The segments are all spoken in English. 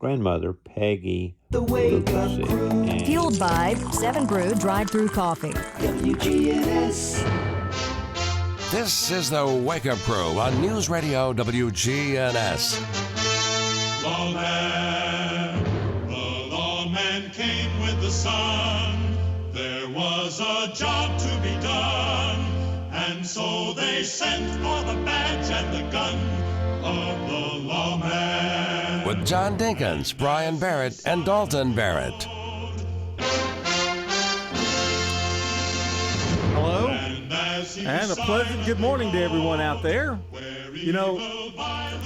grandmother, Peggy The Wake Up Lucy. Crew. And Fueled by 7 Brew Drive-Thru Coffee. WGNS. This is the Wake Up Crew on News Radio WGNS. Lawman, the lawman came with the sun. There was a job to be done, and so they sent for the badge and the gun of the lawman. With John Dinkins, Brian Barrett, and Dalton Barrett. Hello, And and a pleasant good morning to everyone out there. You know,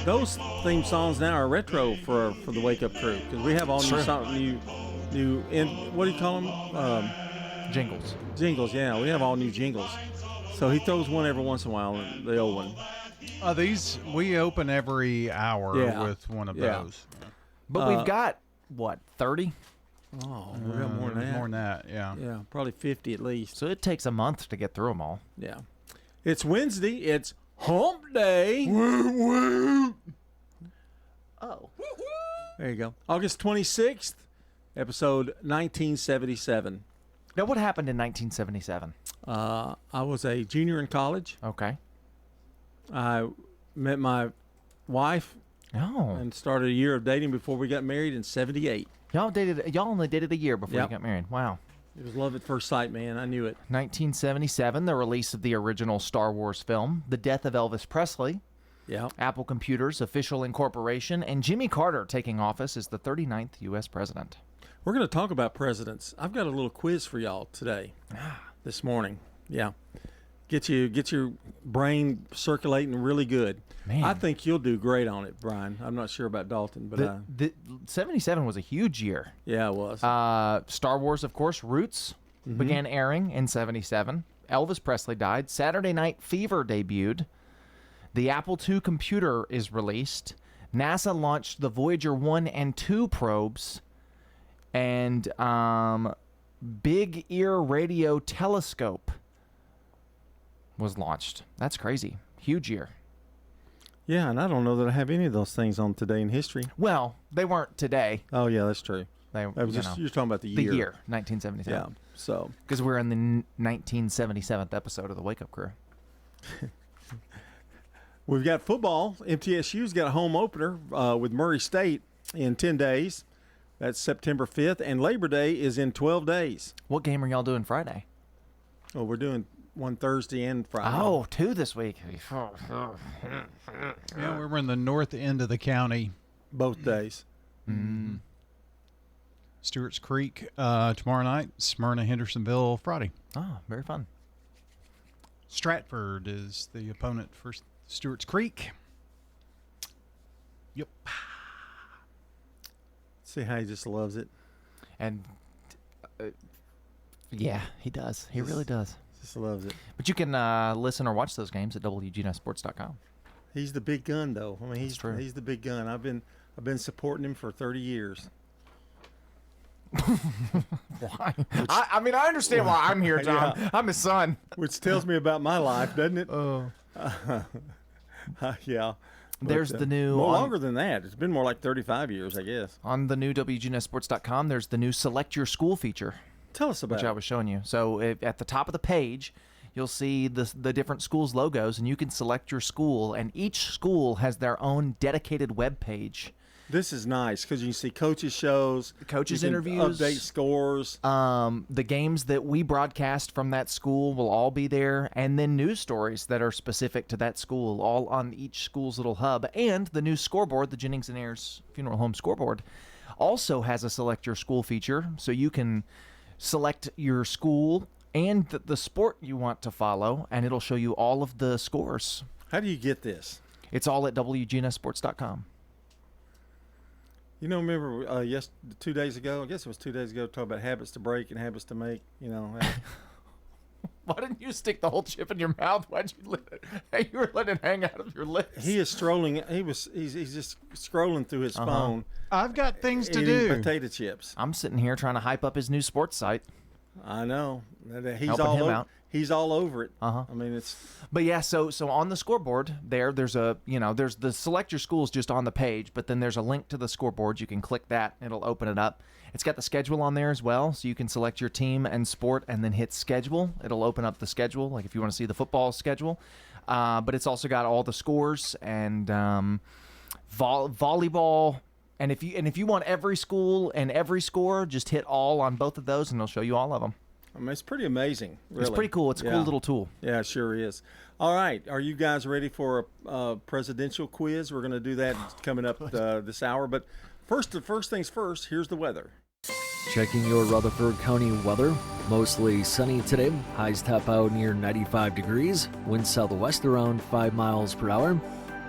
those theme songs now are retro for the Wake Up Crew because we have all new what do you call them? Jingles. Jingles. Yeah, we have all new jingles. So he throws one every once in a while, the old one. These we open every hour Yeah. with one of Yeah. those. But we've got, what, 30? Oh, we got more than that. More than that, yeah. Yeah, probably 50 at least. So it takes a month to get through them all. Yeah. It's Wednesday. It's Hump Day. Oh. There you go. August 26th, episode 1977. Now, what happened in 1977? I was a junior in college. Okay. I met my wife Oh. and started a year of dating before we got married in 78. Y'all only dated a year before Yep. you got married. Wow. It was love at first sight, man. I knew it. 1977, the release of the original Star Wars film, the death of Elvis Presley, Yeah. Apple Computers' official incorporation, and Jimmy Carter taking office as the 39th U.S. president. We're going to talk about presidents. I've got a little quiz for y'all today, this morning. Yeah. Get your brain circulating really good. Man. I think you'll do great on it, Brian. I'm not sure about Dalton, but The 77 was a huge year. yeah, it was. Star Wars, of course, Roots began airing in 77. Elvis Presley died. Saturday Night Fever debuted. The Apple II computer is released. NASA launched the Voyager 1 and 2 probes. And Big Ear Radio Telescope was launched. That's crazy. Huge year. Yeah, and I don't know that I have any of those things on Today in History. Well, they weren't today. Oh, yeah, that's true. They, That was you just know, you're talking about the the year. year, 1977. Yeah. So Because we're in the 1977th episode of the Wake Up Crew. we've got football. MTSU's got a home opener with Murray State in 10 days. That's September 5th, and Labor Day is in 12 days. What game are y'all doing Friday? Oh, we're doing one Thursday and Friday. Oh, 2 this week. Yeah, we were in the north end of the county. Both days. Stewart's Creek tomorrow night, Smyrna, Hendersonville Friday. Oh, very fun. Stratford is the opponent for Stewart's Creek. Yep. See how he just loves it. And yeah, he does. He really does. Just loves it. But you can listen or watch those games at WGNSports.com. He's the big gun, though. I mean, he's true. He's the big gun. I've been supporting him for 30 years. Why? I mean, I understand why I'm here, John. Yeah. I'm his son. Which tells me about my life, doesn't it? Oh. Yeah. There's But, the new more on- longer than that. It's been more like 35 years, I guess. On the new WGNSports.com, there's the new Select Your School feature, Tell us about which I it. was showing you. So at the top of the page, you'll see the different schools' logos, and you can select your school, and each school has their own dedicated web page. This is nice because you can see coaches' shows, Coaches' you can interviews. update scores. The games that we broadcast from that school will all be there, and then news stories that are specific to that school, all on each school's little hub. And the new scoreboard, the Jennings and Ayers Funeral Home scoreboard, also has a Select Your School feature, so you can select your school and the sport you want to follow, and it'll show you all of the scores. How do you get this? It's all at WGNSports.com. You know, remember 2 days ago, I guess it was 2 days ago, talk about habits to break and habits to make, you know. Why didn't you stick the whole chip in your mouth? Why'd you let it? Hey, you were letting it hang out of your lips. He is strolling. He's just scrolling through his phone, I've got things to eating do. potato chips. I'm sitting here trying to hype up his new sports site. I know. He's Helping all him over. out. He's all over it. Uh-huh. I mean, it's But yeah, so on the scoreboard there's a, there's the select your schools just on the page, but then there's a link to the scoreboard. You can click that. It'll open it up. It's got the schedule on there as well, so you can select your team and sport and then hit schedule. It'll open up the schedule, like if you want to see the football schedule. But it's also got all the scores and volleyball. And if you want every school and every score, just hit all on both of those, and it'll show you all of them. I mean, it's pretty amazing. Really. It's pretty cool. It's a cool little tool. Yeah, it sure is. All right, are you guys ready for a presidential quiz? We're going to do that coming up this hour. But first things first. Here's the weather. Checking your Rutherford County weather. Mostly sunny today. Highs top out near 95 degrees. Wind southwest around 5 miles per hour.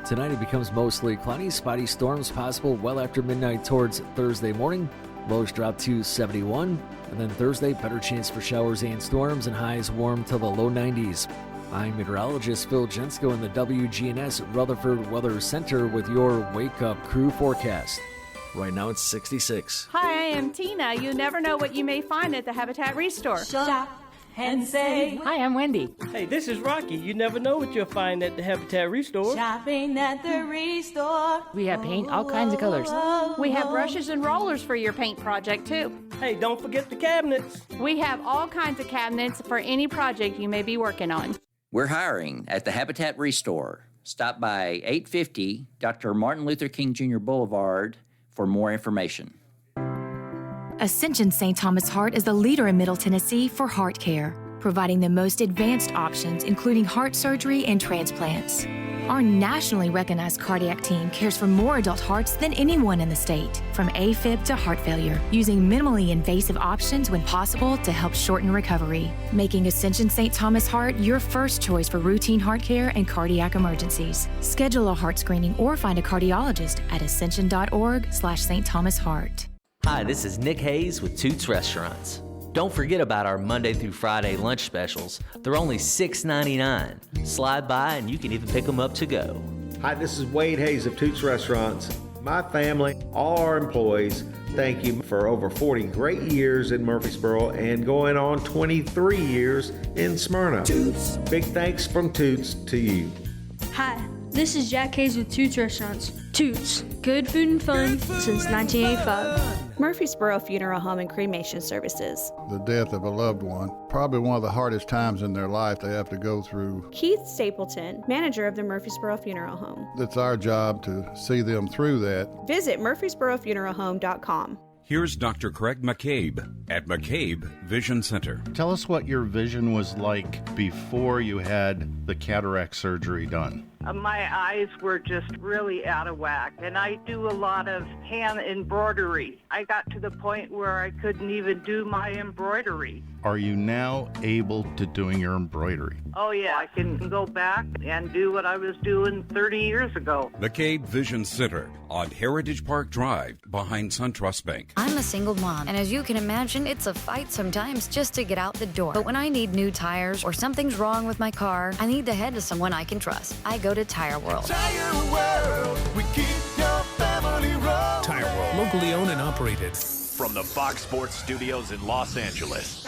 Tonight it becomes mostly cloudy. Spotty storms possible well after midnight towards Thursday morning. Lows drop to 71. And then Thursday, better chance for showers and storms and highs warm till the low 90s. I'm meteorologist Phil Jensko in the WGNS Rutherford Weather Center with your Wake Up Crew forecast. Right now it's 66. Hi, I am Tina. You never know what you may find at the Habitat Restore. Shop and save. Hi, I'm Wendy. Hey, this is Rocky. You never know what you'll find at the Habitat Restore. Shopping at the Restore. We have paint, all kinds of colors. We have brushes and rollers for your paint project, too. Hey, don't forget the cabinets. We have all kinds of cabinets for any project you may be working on. We're hiring at the Habitat Restore. Stop by 850 Dr. Martin Luther King Jr. Boulevard for more information. Ascension St. Thomas Heart is the leader in Middle Tennessee for heart care, providing the most advanced options, including heart surgery and transplants. Our nationally recognized cardiac team cares for more adult hearts than anyone in the state, from AFib to heart failure, using minimally invasive options when possible to help shorten recovery, making Ascension St. Thomas Heart your first choice for routine heart care and cardiac emergencies. Schedule a heart screening or find a cardiologist at ascension.org/St. Thomas Heart. Hi, this is Nick Hayes with Toots Restaurants. Don't forget about our Monday through Friday lunch specials. They're only $6.99. Slide by and you can even pick them up to go. Hi, this is Wade Hayes of Toots Restaurants. My family, all our employees, thank you for over 40 great years in Murfreesboro and going on 23 years in Smyrna. Toots. Big thanks from Toots to you. Hi, this is Jack Hayes with Toots Restaurants. Toots, good food and fun since 1985. Murfreesboro Funeral Home and Cremation Services. The death of a loved one, probably one of the hardest times in their life they have to go through. Keith Stapleton, manager of the Murfreesboro Funeral Home. It's our job to see them through that. Visit murfreesborofuneralhome.com. Here's Dr. Craig McCabe at McCabe Vision Center. Tell us what your vision was like before you had the cataract surgery done. My eyes were just really out of whack, and I do a lot of hand embroidery. I got to the point where I couldn't even do my embroidery. Are you now able to doing your embroidery? Oh yeah, I can go back and do what I was doing 30 years ago. McCabe Vision Center on Heritage Park Drive behind SunTrust Bank. I'm a single mom, and as you can imagine, it's a fight sometimes just to get out the door. But when I need new tires or something's wrong with my car, I need to head to someone I can trust. I go to Tire World. Tire World, we keep your family rolling. Tire World, locally owned and operated. From the Fox Sports Studios in Los Angeles,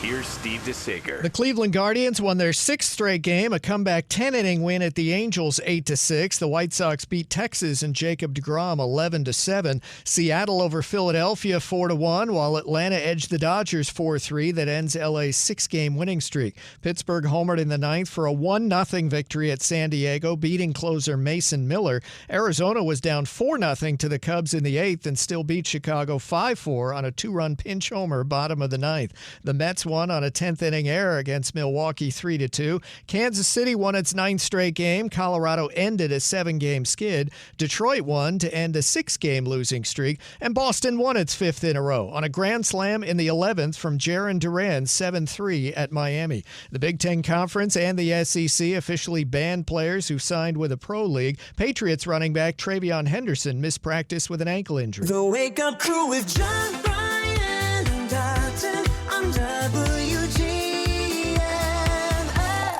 here's Steve DeSager. The Cleveland Guardians won their sixth straight game, a comeback 10-inning win at the Angels 8-6. The White Sox beat Texas and Jacob deGrom 11-7. Seattle over Philadelphia 4-1, while Atlanta edged the Dodgers 4-3. That ends LA's six-game winning streak. Pittsburgh homered in the ninth for a 1-0 victory at San Diego, beating closer Mason Miller. Arizona was down 4-0 to the Cubs in the eighth and still beat Chicago 5-4 on a two-run pinch homer bottom of the ninth. The Mets won on a 10th-inning error against Milwaukee 3-2. Kansas City won its ninth straight game. Colorado ended a 7-game skid. Detroit won to end a 6-game losing streak. And Boston won its fifth in a row on a grand slam in the 11th from Jarren Duran 7-3 at Miami. The Big Ten Conference and the SEC officially banned players who signed with a pro league. Patriots running back Travion Henderson missed practice with an ankle injury. The Wake Up Crew with John Bryan and Dotson on WGNS.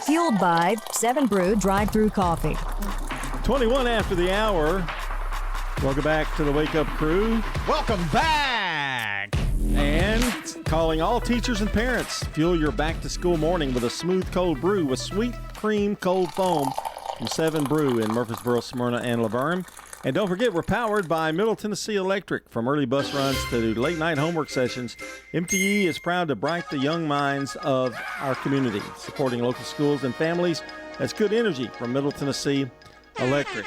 Fueled by 7 Brew Drive-Thru Coffee. 21 after the hour. Welcome back to the Wake Up Crew. Welcome back. And calling all teachers and parents. Fuel your back-to-school morning with a smooth cold brew with sweet cream cold foam from 7 Brew in Murfreesboro, Smyrna, and Laverne. And don't forget, we're powered by Middle Tennessee Electric. From early bus runs to late-night homework sessions, MTE is proud to brighten the young minds of our community, supporting local schools and families. That's good energy from Middle Tennessee Electric.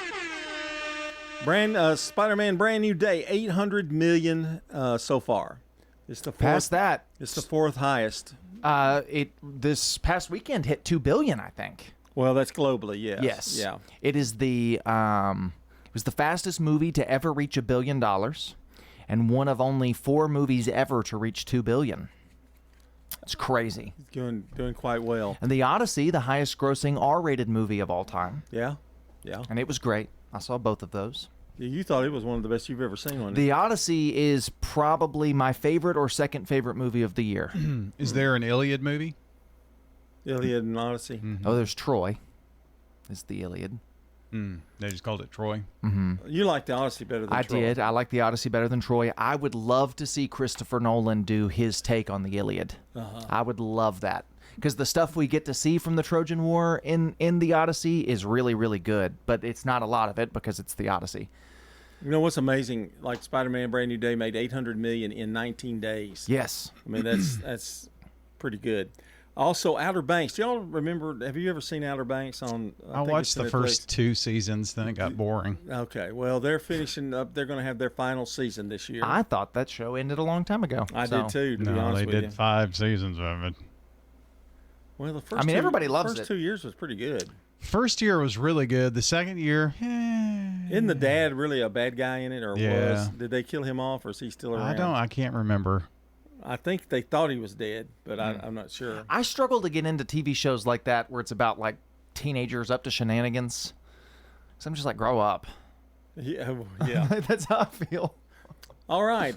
Spider-Man brand new day, 800 million so far. It's the fourth, Past that. It's the fourth highest. This past weekend hit 2 billion, I think. Well, that's globally, yes. Yes. Yeah. It is it was the fastest movie to ever reach $1 billion, and one of only 4 movies ever to reach 2 billion. It's crazy. Doing quite well. And The Odyssey, the highest grossing R-rated movie of all time. Yeah. And it was great. I saw both of those. You thought it was one of the best you've ever seen, wasn't it? The Odyssey is probably my favorite or second favorite movie of the year. Is there an Iliad movie? Iliad and Odyssey. Oh, there's Troy. It's the Iliad. They just called it Troy. You like the Odyssey better than Troy. I did. I like the Odyssey better than Troy. I would love to see Christopher Nolan do his take on the Iliad. I would love that. Because the stuff we get to see from the Trojan War in the Odyssey is really, really good. But it's not a lot of it because it's the Odyssey. You know what's amazing? Like Spider-Man Brand New Day made $800 million in 19 days. Yes. I mean, that's pretty good. Also, Outer Banks. Do y'all remember? Have you ever seen Outer Banks on? I watched the first 2 seasons, then it got boring. Okay, well, they're finishing up. They're going to have their final season this year. I thought that show ended a long time ago. I did too. To be No, honest they with you. did 5 seasons of it. Well, the first. everybody loves first it. 2 years was pretty good. First year was really good. The second year, Isn't the dad really a bad guy in it, or Yeah. was? Did they kill him off, or is he still around? I can't remember. I think they thought he was dead, but I'm not sure. I struggle to get into TV shows like that where it's about like teenagers up to shenanigans. So I'm just like, grow up. Yeah, yeah. That's how I feel. All right,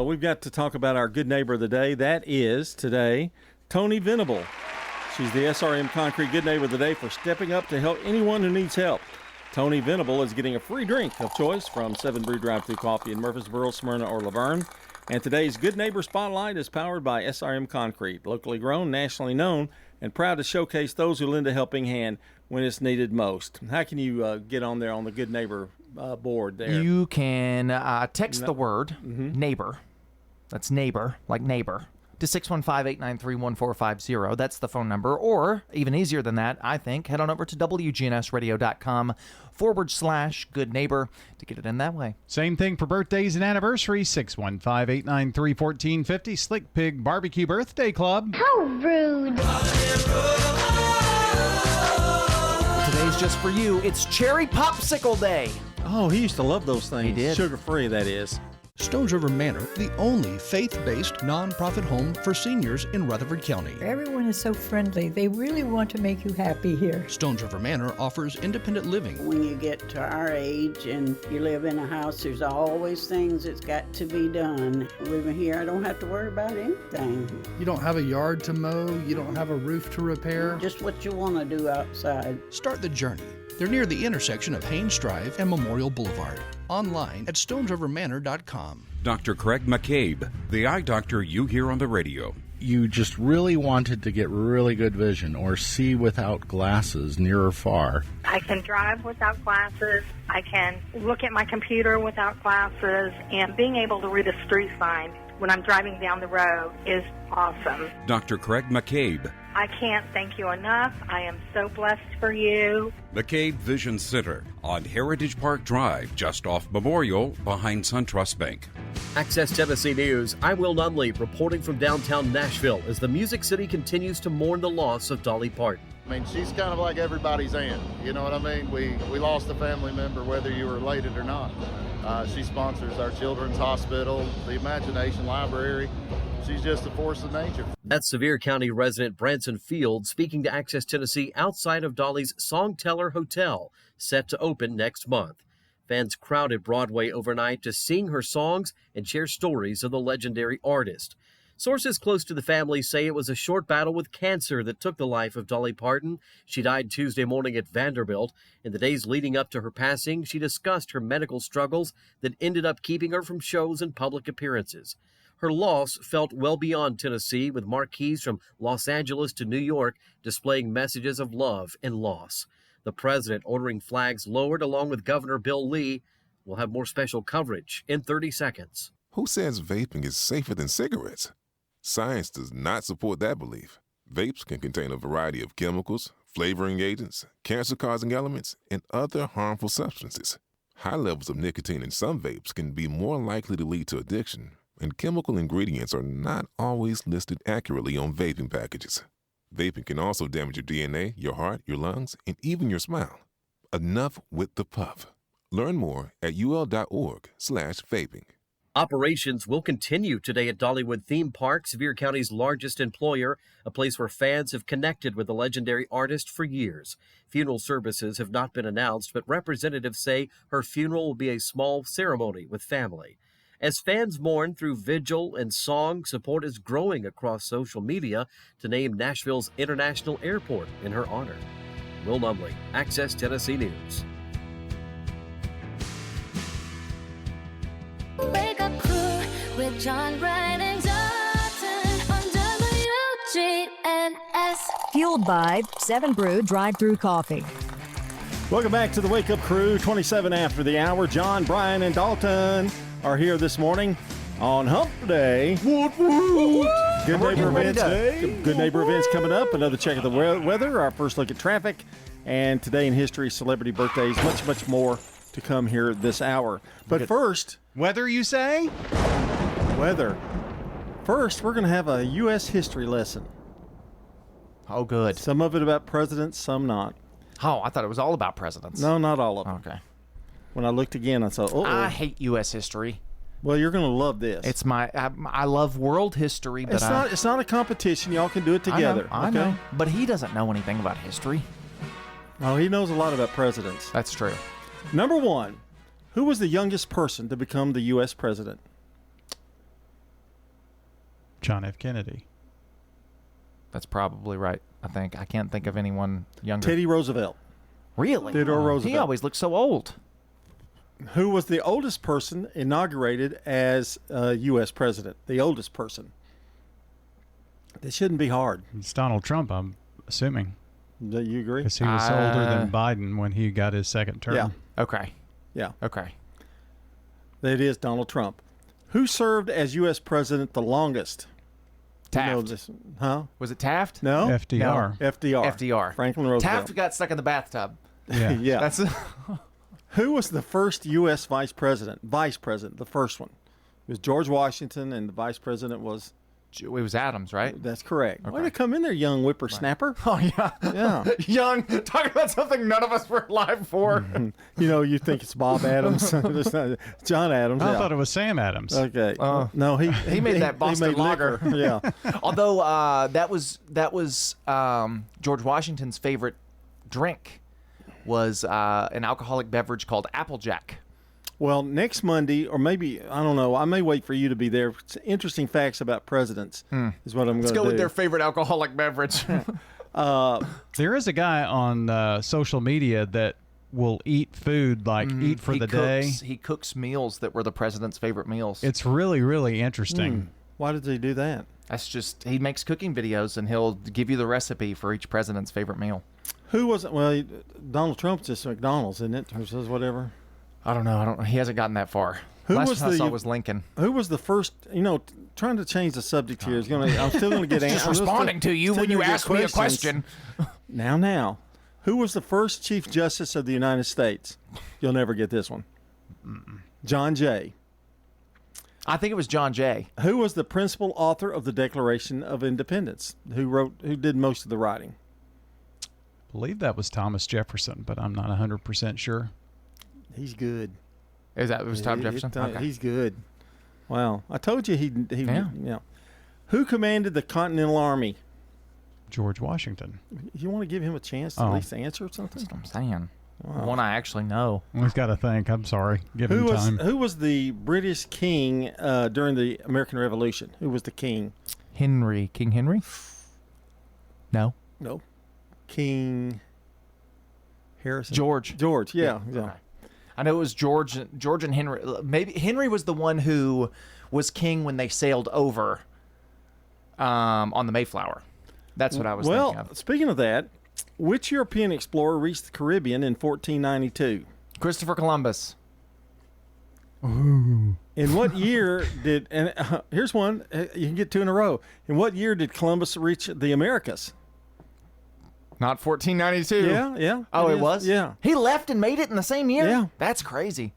we've got to talk about our good neighbor of the day. That is today, Tony Venable. She's the SRM Concrete Good Neighbor of the Day for stepping up to help anyone who needs help. Tony Venable is getting a free drink of choice from 7 Brew Drive-Thru Coffee in Murfreesboro, Smyrna, or Laverne. And today's Good Neighbor Spotlight is powered by SRM Concrete, locally grown, nationally known, and proud to showcase those who lend a helping hand when it's needed most. How can you get on there on the Good Neighbor board there? You can text the word neighbor. That's neighbor, like neighbor, to 615-893-1450. That's the phone number. Or, even easier than that, I think, head on over to WGNSradio.com/Good Neighbor to get it in that way. Same thing for birthdays and anniversaries. 615-893-1450. Slick Pig Barbecue Birthday Club. How rude. Today's just for you. It's Cherry Popsicle Day. Oh, he used to love those things. He did. Sugar-free, that is. Stones River Manor, the only faith-based nonprofit home for seniors in Rutherford County. Everyone is so friendly. They really want to make you happy here. Stones River Manor offers independent living. When you get to our age and you live in a house, there's always things that's got to be done. Living here, I don't have to worry about anything. You don't have a yard to mow. You don't have a roof to repair. Just what you want to do outside. Start the journey. They're near the intersection of Haynes Drive and Memorial Boulevard. Online at stonesrivermanor.com. Dr. Craig McCabe, the eye doctor you hear on the radio. You just really wanted to get really good vision or see without glasses near or far. I can drive without glasses. I can look at my computer without glasses. And being able to read a street sign when I'm driving down the road is awesome. Dr. Craig McCabe. I can't thank you enough. I am so blessed for you. McCabe Vision Center on Heritage Park Drive, just off Memorial, behind SunTrust Bank. Access Tennessee News, I'm Will Nunley reporting from downtown Nashville as the Music City continues to mourn the loss of Dolly Parton. I mean, she's kind of like everybody's aunt. You know what I mean? We lost a family member, whether you were related or not. She sponsors our children's hospital, the Imagination Library. She's just a force of nature. That's Sevier County resident Branson Field speaking to Access Tennessee outside of Dolly's Songteller Hotel, set to open next month. Fans crowded Broadway overnight to sing her songs and share stories of the legendary artist. Sources close to the family say it was a short battle with cancer that took the life of Dolly Parton. She died Tuesday morning at Vanderbilt. In the days leading up to her passing, she discussed her medical struggles that ended up keeping her from shows and public appearances. Her loss felt well beyond Tennessee, with marquees from Los Angeles to New York displaying messages of love and loss. The president ordering flags lowered along with Governor Bill Lee. We'll have more special coverage in 30 seconds. Who says vaping is safer than cigarettes? Science does not support that belief. Vapes can contain a variety of chemicals, flavoring agents, cancer-causing elements, and other harmful substances. High levels of nicotine in some vapes can be more likely to lead to addiction, and chemical ingredients are not always listed accurately on vaping packages. Vaping can also damage your DNA, your heart, your lungs, and even your smile. Enough with the puff. Learn more at ul.org/vaping. Operations will continue today at Dollywood Theme Park, Sevier County's largest employer, a place where fans have connected with the legendary artist for years. Funeral services have not been announced, but representatives say her funeral will be a small ceremony with family. As fans mourn through vigil and song, support is growing across social media to name Nashville's International Airport in her honor. Will Lumley, Access Tennessee News. Wake up crew with John Bryan and Dalton on WGNS. Fueled by 7 Brew Drive-Thru Coffee. Welcome back to the Wake Up Crew, 27 after the hour. John, Brian, and Dalton are here this morning on Hump Day. Good neighbor events. Good neighbor events coming up. Another check of the weather. Our first look at traffic. And today in history, celebrity birthdays, much more to come here this hour. But first, weather, you say? Weather. First, we're going to have a U.S. history lesson. Oh, good. Some of it about presidents, some not. Oh, I thought it was all about presidents. No, not all of them. Okay. When I looked again, I saw, I hate U.S. history. Well, you're going to love this. It's I love world history, but it's not a competition. Y'all can do it together. I know. But he doesn't know anything about history. Oh, he knows a lot about presidents. That's true. Number one, who was the youngest person to become the U.S. president? John F. Kennedy. That's probably right, I think. I can't think of anyone younger. Teddy Roosevelt. Really? Theodore Roosevelt. He always looked so old. Who was the oldest person inaugurated as U.S. president? The oldest person. This shouldn't be hard. It's Donald Trump, I'm assuming. Do you agree? Because he was older than Biden when he got his second term. Yeah. Okay. Yeah. Okay. It is Donald Trump. Who served as U.S. president the longest? Taft. You know this, huh? Was it Taft? No. FDR. No. FDR. Franklin Roosevelt. Taft got stuck in the bathtub. Yeah. Yeah. That's Who was the first U.S. vice president? Vice president, the first one. It was George Washington, and the vice president was... It was Adams, right? That's correct. Okay. Way to come in there, young whippersnapper. Oh, yeah. Yeah. Young, talking about something none of us were alive for. You know, you think it's Bob Adams. It's not John Adams. I thought it was Sam Adams. Okay. No, he made that Boston made Lager. Yeah. Although that was George Washington's favorite drink was an alcoholic beverage called Applejack. Well, next Monday, or maybe, I don't know, I may wait for you to be there. It's interesting facts about presidents is what I'm going to do. Let's go with their favorite alcoholic beverage. There is a guy on social media that will eat food, like eat for the day. He cooks meals that were the president's favorite meals. It's really, really interesting. Why did they do that? That's just, he makes cooking videos, and he'll give you the recipe for each president's favorite meal. Who was it? Well, Donald Trump's just McDonald's, isn't it? Or says whatever. I don't know. He hasn't gotten that far. Last time I saw was Lincoln. Who was the first? You know, trying to change the subject here is going to. I'm still going to get answers. Just responding to you when you ask me a question. Now, who was the first Chief Justice of the United States? You'll never get this one. John Jay. I think it was John Jay. Who was the principal author of the Declaration of Independence? Who did most of the writing? I believe that was Thomas Jefferson, but I'm not 100% sure. He's good. Is that was Thomas Jefferson? Okay. He's good. Wow. I told you he yeah. Who commanded the Continental Army? George Washington. You want to give him a chance to at least answer something? That's what I'm saying. Wow. One I actually know. We've got to think. I'm sorry. Give him time. Who was the British king during the American Revolution? Who was the king? Henry. King Henry? No. No. King Harrison. George, yeah. Okay. I know it was George and Henry. Maybe Henry was the one who was king when they sailed over on the Mayflower. That's what I was thinking of. Speaking of that, which European explorer reached the Caribbean in 1492? Christopher Columbus. Ooh. In what year did, and here's one, you can get two in a row. In what year did Columbus reach the Americas? Not 1492. Yeah. Oh, it was? Yeah. He left and made it in the same year? Yeah. That's crazy.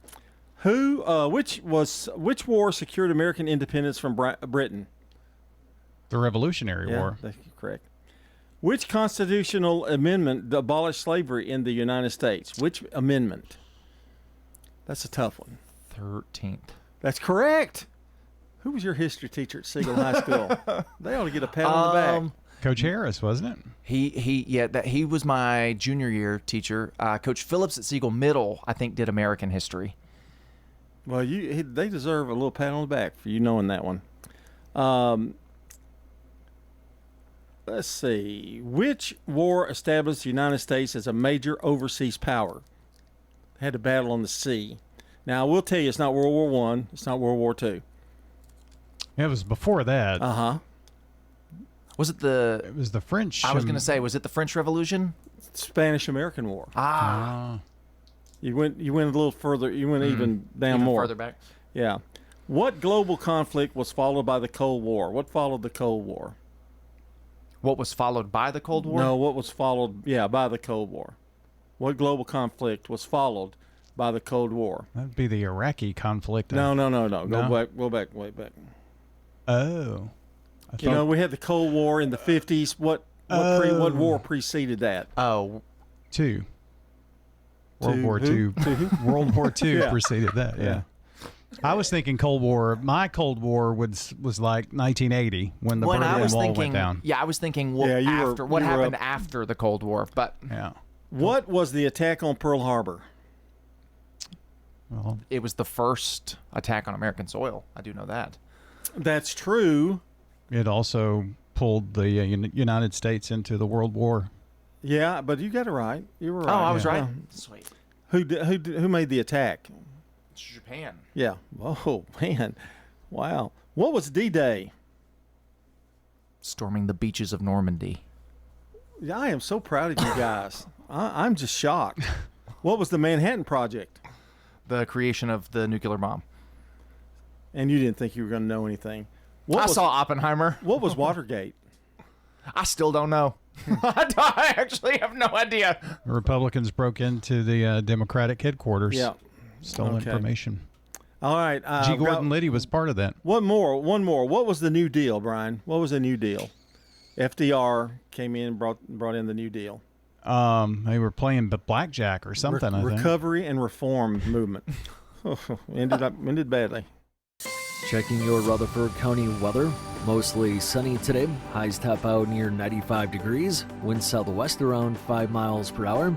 Which war secured American independence from Britain? The Revolutionary War. That's correct. Which constitutional amendment abolished slavery in the United States? Which amendment? That's a tough one. 13th. That's correct. Who was your history teacher at Siegel High School? They ought to get a pat on the back. Coach Harris, wasn't it? He was my junior year teacher. Coach Phillips at Siegel Middle, I think, did American history. Well, they deserve a little pat on the back for you knowing that one. Let's see. Which war established the United States as a major overseas power? Had a battle on the sea. Now, I will tell you, it's not World War I. It's not World War II. It was before that. Uh-huh. Was it It was the French. I was going to say, was it the French Revolution? Spanish-American War. Ah. You went a little further. You went even down even more. Further back. Yeah. What global conflict was followed by the Cold War? What followed the Cold War? What was followed by the Cold War? No, what was followed, by the Cold War. What global conflict was followed by the Cold War? That'd be the Iraqi conflict. No. Go back, way back. Oh. We had the Cold War in the 50s. What war preceded that? Oh. World War II. World War II preceded that, yeah. I was thinking Cold War. My Cold War was like 1980 when the Berlin Wall went down. Yeah, I was thinking what happened after the Cold War. But what was the attack on Pearl Harbor? Well, it was the first attack on American soil. I do know that. That's true. It also pulled the United States into the World War. Yeah, but you got it right. You were right. Oh, I was right. Sweet. Who made the attack? Japan. Yeah. Oh, man. Wow. What was D-Day? Storming the beaches of Normandy. Yeah, I am so proud of you guys. I'm just shocked. What was the Manhattan Project? The creation of the nuclear bomb. And you didn't think you were going to know anything. I saw Oppenheimer. What was Watergate? I still don't know. I actually have no idea. The Republicans broke into the Democratic headquarters. Yeah. Stole information. All right. G. Gordon Liddy was part of that. One more. What was the New Deal, Brian? What was the New Deal? FDR came in and brought in the New Deal. They were playing blackjack or something, I think. Recovery and Reform movement. Ended badly. Checking your Rutherford County weather. Mostly sunny today. Highs top out near 95 degrees. Wind southwest around 5 miles per hour.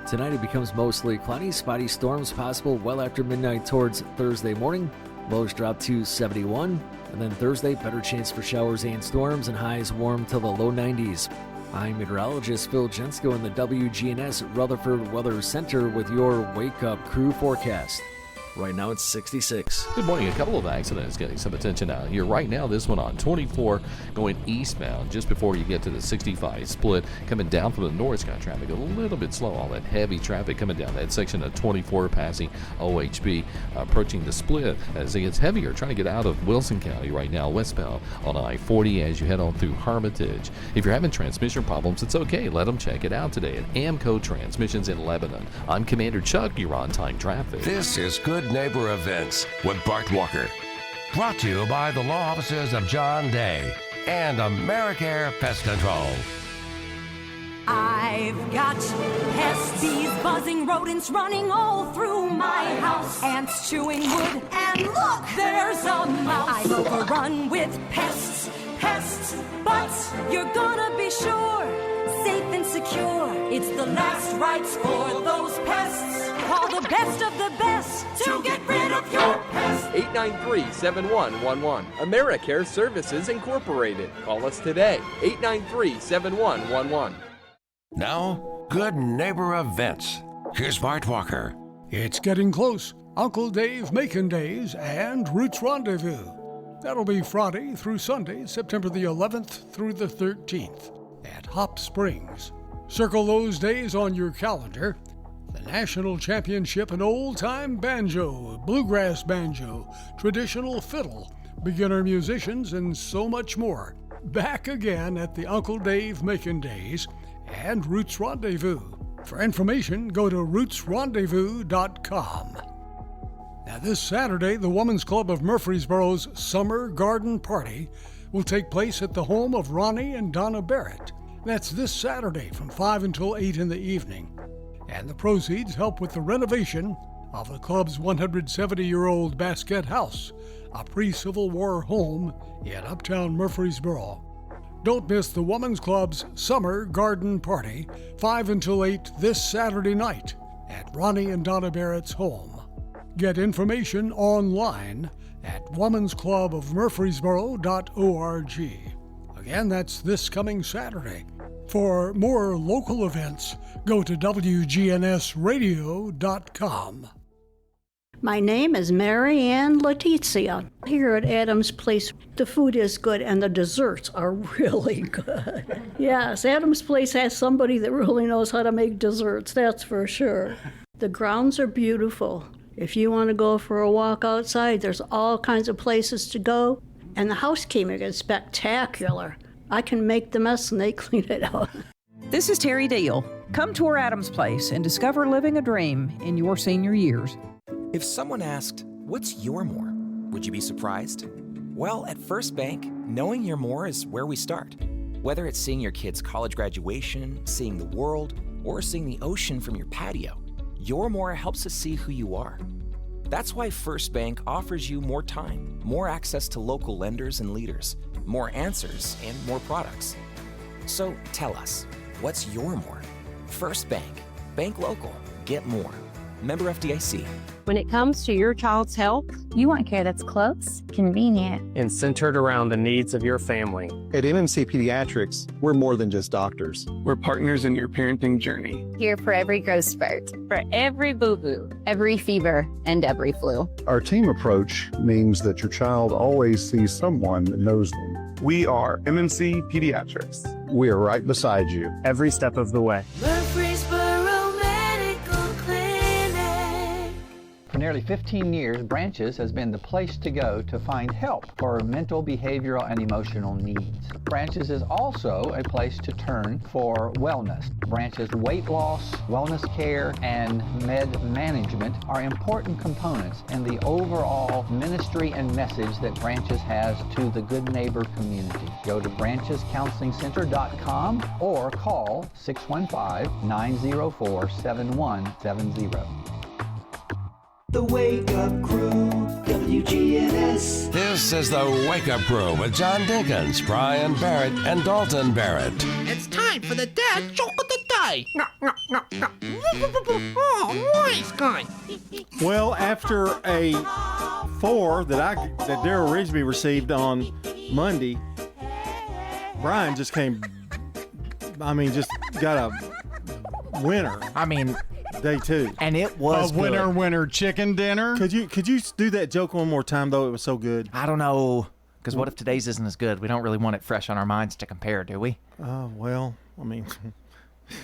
Tonight it becomes mostly cloudy. Spotty storms possible well after midnight towards Thursday morning. Lows drop to 71. And then Thursday, better chance for showers and storms and highs warm to the low 90s. I'm meteorologist Phil Jensko in the WGNS Rutherford Weather Center with your Wake Up Crew forecast. Right now it's 66. Good morning. A couple of accidents getting some attention out here right now. This one on 24 going eastbound just before you get to the 65 split. Coming down from the north, it's got traffic a little bit slow. All that heavy traffic coming down that section of 24 passing OHB. Approaching the split as it gets heavier. Trying to get out of Wilson County right now westbound on I-40 as you head on through Hermitage. If you're having transmission problems, it's okay. Let them check it out today at Amco Transmissions in Lebanon. I'm Commander Chuck. You're on time traffic. This is Good Neighbor Events with Bart Walker. Brought to you by the law offices of John Day and AmeriCare Pest Control. I've got pests, bees, buzzing, rodents running all through my house. Ants chewing wood, and look, there's a mouse. I'm overrun with pests, but you're gonna be sure, safe and secure. It's the last rites for those pests. Call the best of the best to get rid of your pests. 893-7111. AmeriCare Services Incorporated. Call us today. 893-7111. Now, Good Neighbor Events. Here's Bart Walker. It's getting close. Uncle Dave Macon Days and Roots Rendezvous. That'll be Friday through Sunday, September the 11th through the 13th at Hop Springs. Circle those days on your calendar. The National Championship in old-time banjo, bluegrass banjo, traditional fiddle, beginner musicians, and so much more. Back again at the Uncle Dave Macon Days and Roots Rendezvous. For information, go to rootsrendezvous.com. Now this Saturday, the Women's Club of Murfreesboro's Summer Garden Party will take place at the home of Ronnie and Donna Barrett. That's this Saturday from 5 until 8 in the evening. And the proceeds help with the renovation of the club's 170-year-old Basket House, a pre-Civil War home in uptown Murfreesboro. Don't miss the Women's Club's Summer Garden Party, 5 until 8 this Saturday night at Ronnie and Donna Barrett's home. Get information online at womensclubofmurfreesboro.org. Again, that's this coming Saturday. For more local events, go to WGNSradio.com. My name is Mary Ann Letizia. Here at Adams Place, the food is good and the desserts are really good. Yes, Adams Place has somebody that really knows how to make desserts, that's for sure. The grounds are beautiful. If you want to go for a walk outside, there's all kinds of places to go. And the housekeeping is spectacular. I can make the mess and they clean it out. This is Terry Deal. Come tour Adams Place and discover living a dream in your senior years. If someone asked, what's your more? Would you be surprised? Well, at First Bank, knowing your more is where we start. Whether it's seeing your kid's college graduation, seeing the world, or seeing the ocean from your patio, your more helps us see who you are. That's why First Bank offers you more time, more access to local lenders and leaders, more answers, and more products. So tell us, what's your more? First Bank. Bank local. Get more. Member FDIC. When it comes to your child's health, you want care that's close, convenient, and centered around the needs of your family. At MMC Pediatrics, we're more than just doctors. We're partners in your parenting journey. Here for every growth spurt, for every boo-boo, every fever, and every flu. Our team approach means that your child always sees someone that knows them. We are MMC Pediatrics. We are right beside you every step of the way. Murfreesboro Medical Clinic. For nearly 15 years, Branches has been the place to go to find help for mental, behavioral, and emotional needs. Branches is also a place to turn for wellness. Branches weight loss, wellness care, and med management are important components in the overall ministry and message that Branches has to the Good Neighbor community. Go to branchescounselingcenter.com or call 615-904-7170. The Wake Up Crew, WGNS. This is the Wake Up Crew with John Dinkins, Brian Barrett, and Dalton Barrett. It's time for the dad joke of the day. Oh, nice guy. Well, after a 4 that Daryl Rigsby received on Monday, Brian just got a winner. Day 2. And it was a winner chicken dinner. Could you do that joke one more time, though? It was so good. I don't know. Because what if today's isn't as good? We don't really want it fresh on our minds to compare, do we? Well,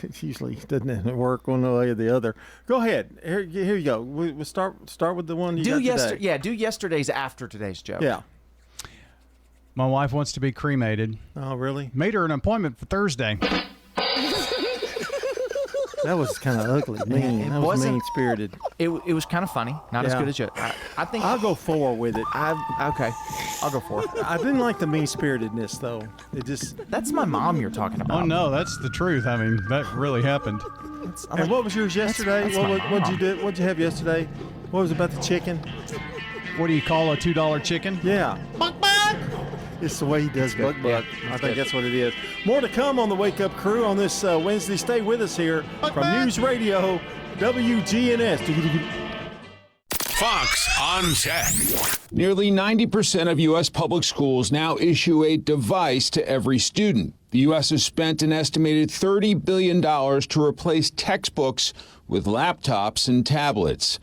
it usually doesn't work one way or the other. Go ahead. Here you go. We'll start with the one you got today. Yeah, do yesterday's after today's joke. Yeah. My wife wants to be cremated. Oh, really? Made her an appointment for Thursday. That was kind of ugly, mean. That was mean-spirited. It was kind of funny. Not as good as you. I think I'll go 4 with it. Okay, I'll go 4. I didn't like the mean-spiritedness, though. That's my mom you're talking about. Oh no, that's the truth. That really happened. And what was yours yesterday? What'd you do? What'd you have yesterday? What was it about the chicken? What do you call a $2 chicken? Yeah. It's the way he does buck. I think that's what it is. More to come on the Wake Up Crew on this Wednesday. Stay with us here from News Radio WGNS. Fox on Tech. Nearly 90% of U.S. public schools now issue a device to every student. The U.S. has spent an estimated $30 billion to replace textbooks with laptops and tablets.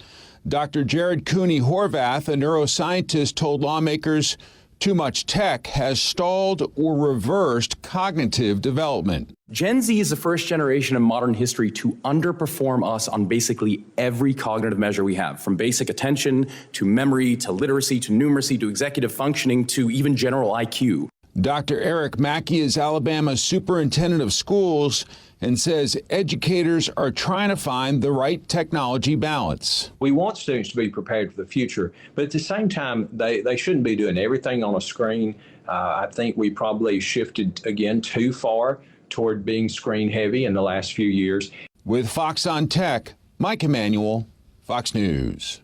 Dr. Jared Cooney Horvath, a neuroscientist, told lawmakers Too much tech has stalled or reversed cognitive development. Gen Z is the first generation in modern history to underperform us on basically every cognitive measure we have, from basic attention to memory to literacy to numeracy to executive functioning to even general IQ. Dr. Eric Mackey is Alabama's superintendent of schools and says educators are trying to find the right technology balance. We want students to be prepared for the future, but at the same time, they shouldn't be doing everything on a screen. I think we probably shifted again too far toward being screen heavy in the last few years. With Fox on Tech, Mike Emanuel, Fox News.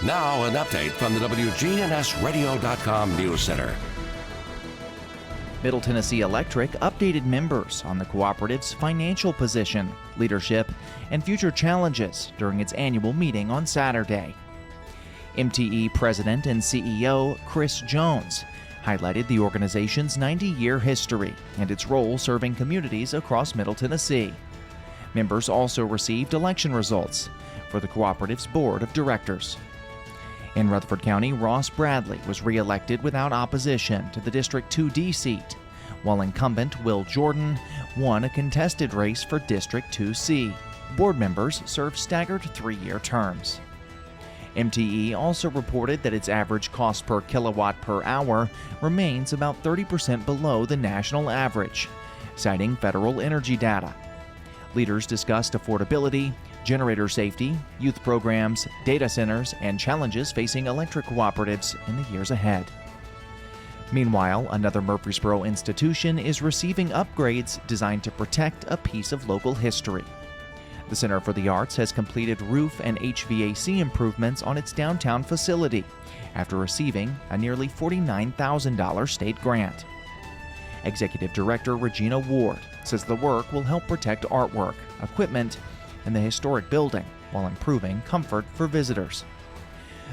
Now an update from the WGNSradio.com News Center. Middle Tennessee Electric updated members on the cooperative's financial position, leadership, and future challenges during its annual meeting on Saturday. MTE President and CEO Chris Jones highlighted the organization's 90-year history and its role serving communities across Middle Tennessee. Members also received election results for the cooperative's board of directors. In Rutherford County, Ross Bradley was re-elected without opposition to the District 2D seat, while incumbent Will Jordan won a contested race for District 2C. Board members serve staggered 3-year terms. MTE also reported that its average cost per kilowatt per hour remains about 30% below the national average, citing federal energy data. Leaders discussed affordability, generator safety, youth programs, data centers, and challenges facing electric cooperatives in the years ahead. Meanwhile, another Murfreesboro institution is receiving upgrades designed to protect a piece of local history. The Center for the Arts has completed roof and HVAC improvements on its downtown facility after receiving a nearly $49,000 state grant. Executive Director Regina Ward says the work will help protect artwork, equipment, and the historic building while improving comfort for visitors.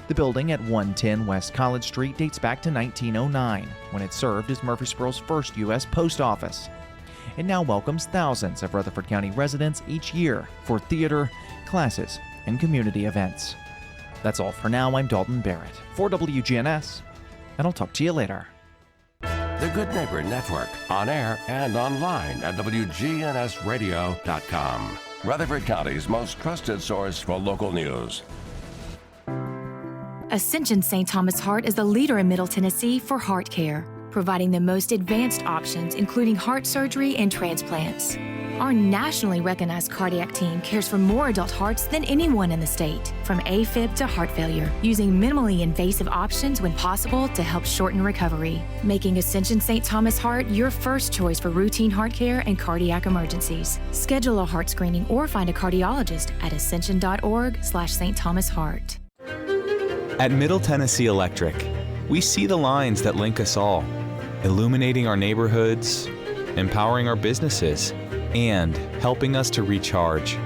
The building at 110 West College Street dates back to 1909, when it served as Murfreesboro's first U.S. post office. It now welcomes thousands of Rutherford County residents each year for theater, classes, and community events. That's all for now. I'm Dalton Barrett for WGNS, and I'll talk to you later. The Good Neighbor Network, on air and online at WGNSradio.com. Rutherford County's most trusted source for local news. Ascension St. Thomas Heart is the leader in Middle Tennessee for heart care, providing the most advanced options, including heart surgery and transplants. Our nationally recognized cardiac team cares for more adult hearts than anyone in the state, from AFib to heart failure, using minimally invasive options when possible to help shorten recovery, making Ascension St. Thomas Heart your first choice for routine heart care and cardiac emergencies. Schedule a heart screening or find a cardiologist at ascension.org/St. Thomas Heart. At Middle Tennessee Electric, we see the lines that link us all, illuminating our neighborhoods, empowering our businesses, and helping us to recharge.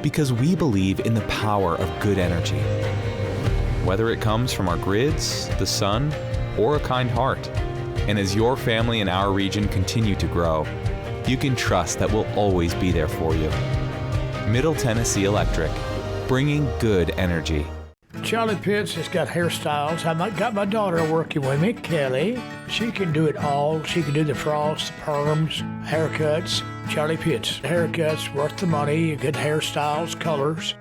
Because we believe in the power of good energy. Whether it comes from our grids, the sun, or a kind heart. And as your family and our region continue to grow, you can trust that we'll always be there for you. Middle Tennessee Electric, bringing good energy. Charlie Pitts has got hairstyles. I got my daughter working with me, Kelly. She can do it all. She can do the frosts, perms, haircuts. Charlie Pitts, haircuts worth the money, good hairstyles, colors.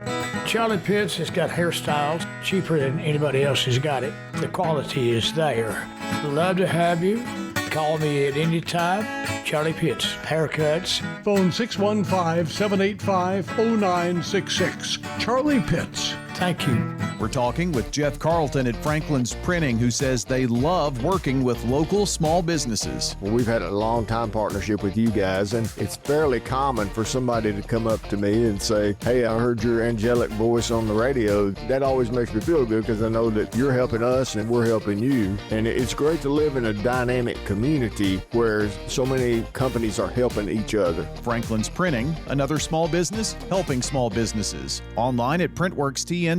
Charlie Pitts has got hairstyles cheaper than anybody else has got it. The quality is there. Love to have you. Call me at any time. Charlie Pitts, haircuts. Phone 615-785-0966. Charlie Pitts. Thank you. We're talking with Jeff Carlton at Franklin's Printing, who says they love working with local small businesses. Well, we've had a long-time partnership with you guys, and it's fairly common for somebody to come up to me and say, hey, I heard your angelic voice on the radio. That always makes me feel good because I know that you're helping us and we're helping you. And it's great to live in a dynamic community where so many companies are helping each other. Franklin's Printing, another small business helping small businesses. Online at printworkstn.com.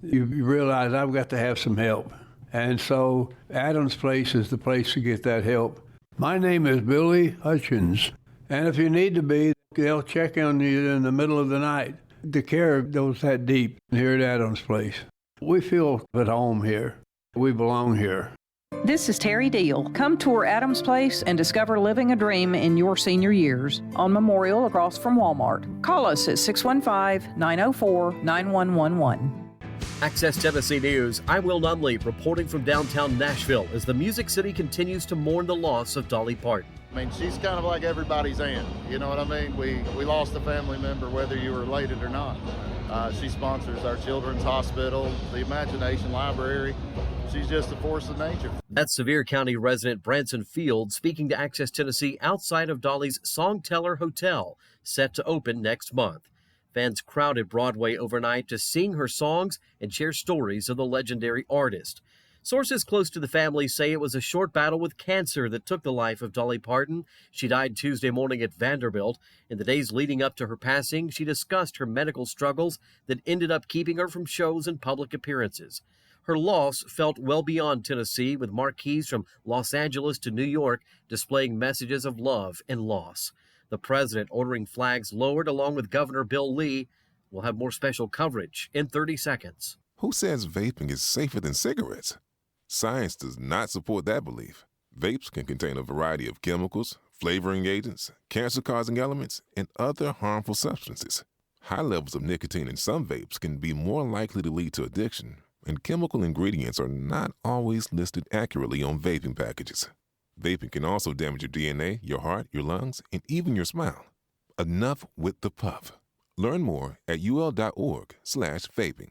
You realize I've got to have some help. And so Adams Place is the place to get that help. My name is Billy Hutchins. And if you need to be, they'll check on you in the middle of the night. The care goes that deep here at Adams Place. We feel at home here. We belong here. This is Terry Deal. Come tour Adams Place and discover living a dream in your senior years on Memorial across from Walmart. Call us at 615-904-9111. Access Tennessee News, I'm Will Nunley reporting from downtown Nashville as the Music City continues to mourn the loss of Dolly Parton. I mean, she's kind of like everybody's aunt, you know what I mean? We lost a family member whether you were related or not. She sponsors our children's hospital, the Imagination Library. She's just a force of nature. That's Sevier County resident Branson Field speaking to Access Tennessee outside of Dolly's Songteller Hotel, set to open next month. Fans crowded Broadway overnight to sing her songs and share stories of the legendary artist. Sources close to the family say it was a short battle with cancer that took the life of Dolly Parton. She died Tuesday morning at Vanderbilt. In the days leading up to her passing, she discussed her medical struggles that ended up keeping her from shows and public appearances. Her loss felt well beyond Tennessee, with marquees from Los Angeles to New York displaying messages of love and loss. The president ordering flags lowered along with Governor Bill Lee. We'll have more special coverage in 30 seconds. Who says vaping is safer than cigarettes? Science does not support that belief. Vapes can contain a variety of chemicals, flavoring agents, cancer-causing elements, and other harmful substances. High levels of nicotine in some vapes can be more likely to lead to addiction, and chemical ingredients are not always listed accurately on vaping packages. Vaping can also damage your DNA, your heart, your lungs, and even your smile. Enough with the puff. Learn more at ul.org/vaping.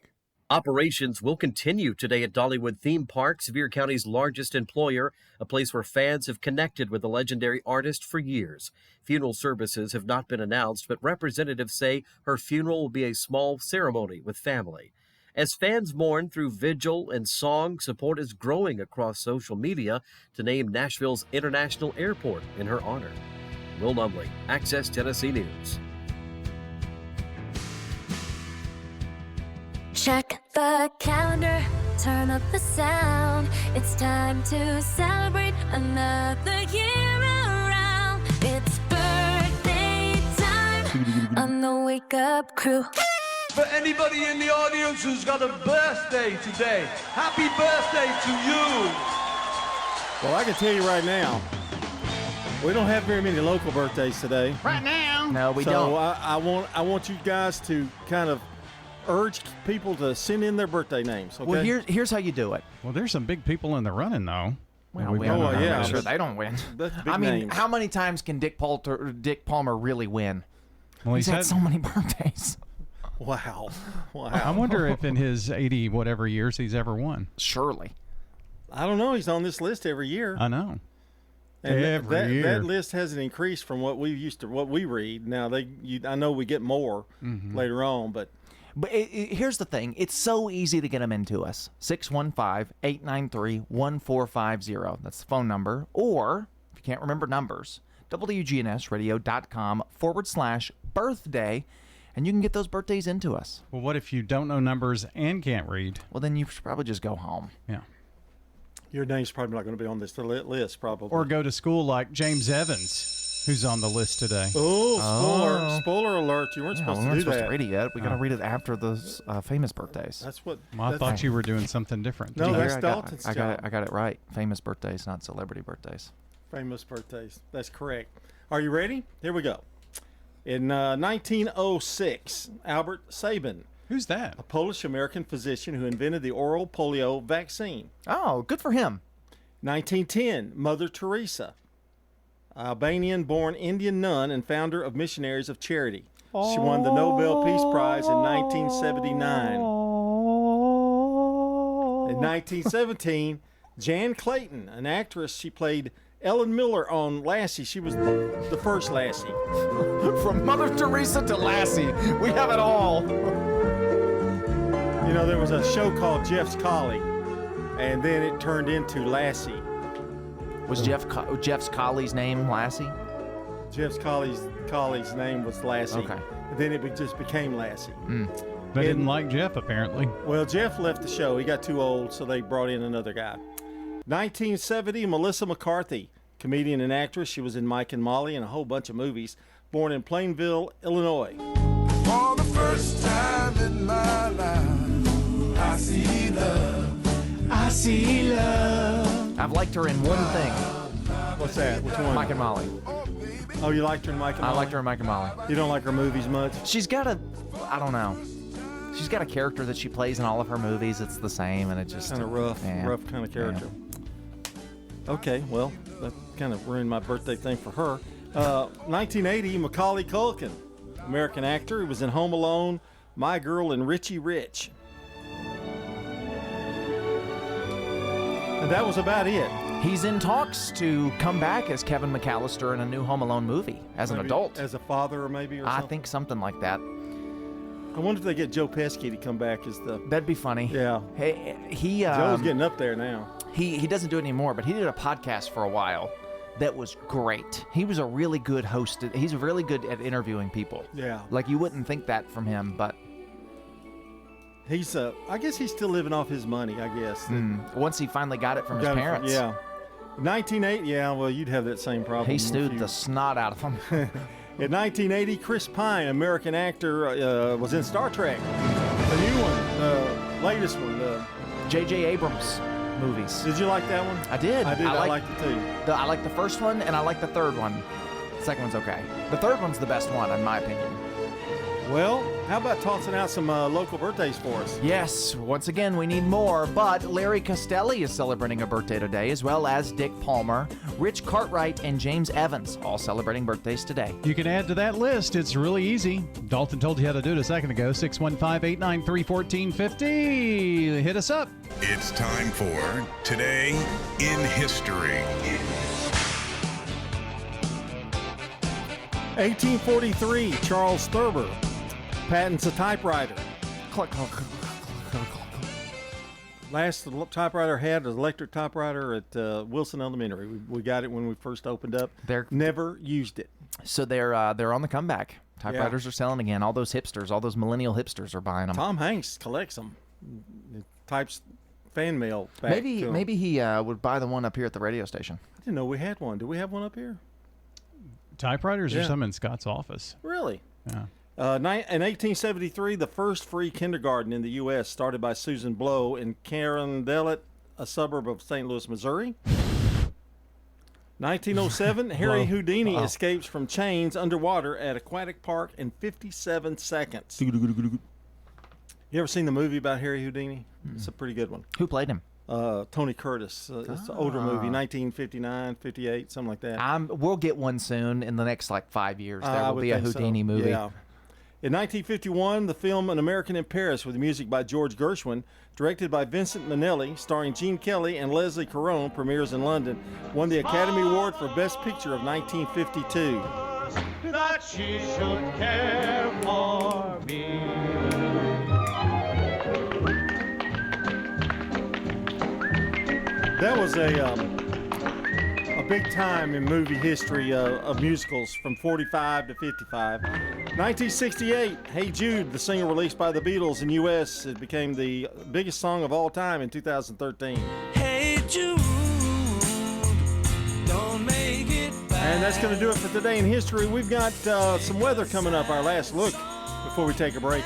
Operations will continue today at Dollywood Theme Park, Sevier County's largest employer, a place where fans have connected with the legendary artist for years. Funeral services have not been announced, but representatives say her funeral will be a small ceremony with family. As fans mourn through vigil and song, support is growing across social media to name Nashville's International Airport in her honor. Will Nunley, Access Tennessee News. Check the calendar, turn up the sound. It's time to celebrate another year around. It's birthday time on the Wake Up Crew. For anybody in the audience who's got a birthday today, happy birthday to you. Well, I can tell you right now, we don't have very many local birthdays today. Right now. No, we so don't. I want you guys to kind of urge people to send in their birthday names. Okay? Well, here's how you do it. Well, there's some big people in the running, though. Well, I'm sure they don't win. I mean, how many times can Dick Palmer really win? Well, he's had so many birthdays. Wow. I wonder if in his 80 whatever years he's ever won. Surely. I don't know. He's on this list every year. I know. And every year. That list hasn't increased from what we read. Now I know we get more later on, but here's the thing. It's so easy to get them into us. 615-893-1450. That's the phone number. Or, if you can't remember numbers, WGNSradio.com/birthday, and you can get those birthdays into us. Well, what if you don't know numbers and can't read? Well, then you should probably just go home. Yeah. Your name's probably not going to be on this list, probably. Or go to school like James Evans, who's on the list today. Spoiler alert. You weren't supposed to do that. We weren't supposed to read it yet. We got to read it after the famous birthdays. That's what. Well, I thought you were doing something different. No, that's Dalton's job. I got it right. Famous birthdays, not celebrity birthdays. Famous birthdays. That's correct. Are you ready? Here we go. In 1906, Albert Sabin. Who's that? A Polish-American physician who invented the oral polio vaccine. Oh, good for him. 1910, Mother Teresa. Albanian-born Indian nun and founder of Missionaries of Charity. She won the Nobel Peace Prize in 1979. In 1917, Jan Clayton, an actress, she played Ellen Miller on Lassie. She was the first Lassie. From Mother Teresa to Lassie, we have it all. You know, there was a show called Jeff's Collie, and then it turned into Lassie. Was Jeff's collie's name Lassie? Jeff's collie's name was Lassie. Okay. Then it just became Lassie. They didn't like Jeff, apparently. Well, Jeff left the show. He got too old, so they brought in another guy. 1970, Melissa McCarthy, comedian and actress. She was in Mike and Molly and a whole bunch of movies. Born in Plainville, Illinois. For the first time in my life, I see love. I see love. I've liked her in one thing. What's that? Which one? Mike and Molly. Oh, you liked her in Mike and Molly? I liked her in Mike and Molly. You don't like her movies much? She's got I don't know. She's got a character that she plays in all of her movies. It's the same, and it just kind of rough kind of character. Yeah. Okay, well, that kind of ruined my birthday thing for her. 1980, Macaulay Culkin, American actor. He was in Home Alone, My Girl, and Richie Rich. And that was about it. He's in talks to come back as Kevin McAllister in a new Home Alone movie as an adult. As a father, or maybe, or something? I think something like that. I wonder if they get Joe Pesci to come back as the... That'd be funny. Yeah. Hey, Joe's getting up there now. He doesn't do it anymore, but he did a podcast for a while that was great. He was a really good host. He's really good at interviewing people. Yeah. Like, you wouldn't think that from him, but... He's, I guess he's still living off his money, I guess. Once he finally got it from his parents. Yeah. 1980, yeah, well, you'd have that same problem. He stewed the snot out of them. In 1980, Chris Pine, American actor, was in Star Trek. The new one, the latest one. J.J. Abrams movies. Did you like that one? I did. I liked it too. I liked the first one, and I liked the third one. The second one's okay. The third one's the best one, in my opinion. Well, how about tossing out some local birthdays for us? Yes, once again, we need more, but Larry Costelli is celebrating a birthday today, as well as Dick Palmer, Rich Cartwright, and James Evans, all celebrating birthdays today. You can add to that list. It's really easy. Dalton told you how to do it a second ago. 615-893-1450. Hit us up. It's time for Today in History. 1843, Charles Thurber patents a typewriter. Last typewriter I had was an electric typewriter at Wilson Elementary. We got it when we first opened up. Never used it. So they're on the comeback. Typewriters are selling again. All those hipsters, all those millennial hipsters are buying them. Tom Hanks collects them. Types fan mail back to him. Maybe he would buy the one up here at the radio station. I didn't know we had one. Do we have one up here? Typewriters or some in Scott's office. Really? Yeah. In 1873, the first free kindergarten in the U.S. started by Susan Blow in Carondelet, a suburb of St. Louis, Missouri. 1907, Harry Houdini escapes from chains underwater at Aquatic Park in 57 seconds. You ever seen the movie about Harry Houdini? It's a pretty good one. Who played him? Tony Curtis. It's an older movie, 1959, 58, something like that. We'll get one soon in the next 5 years. There will be a Houdini movie. Yeah. In 1951, the film An American in Paris with music by George Gershwin, directed by Vincent Minnelli, starring Gene Kelly and Leslie Caron, premieres in London, won the Academy Award for Best Picture of 1952. That she should care for me. That was a big time in movie history of musicals from 45 to 55. 1968, Hey Jude, the single released by the Beatles in the U.S. It became the biggest song of all time in 2013. Hey Jude, don't make it bad. And that's going to do it for Today in History. We've got some weather coming up, our last look before we take a break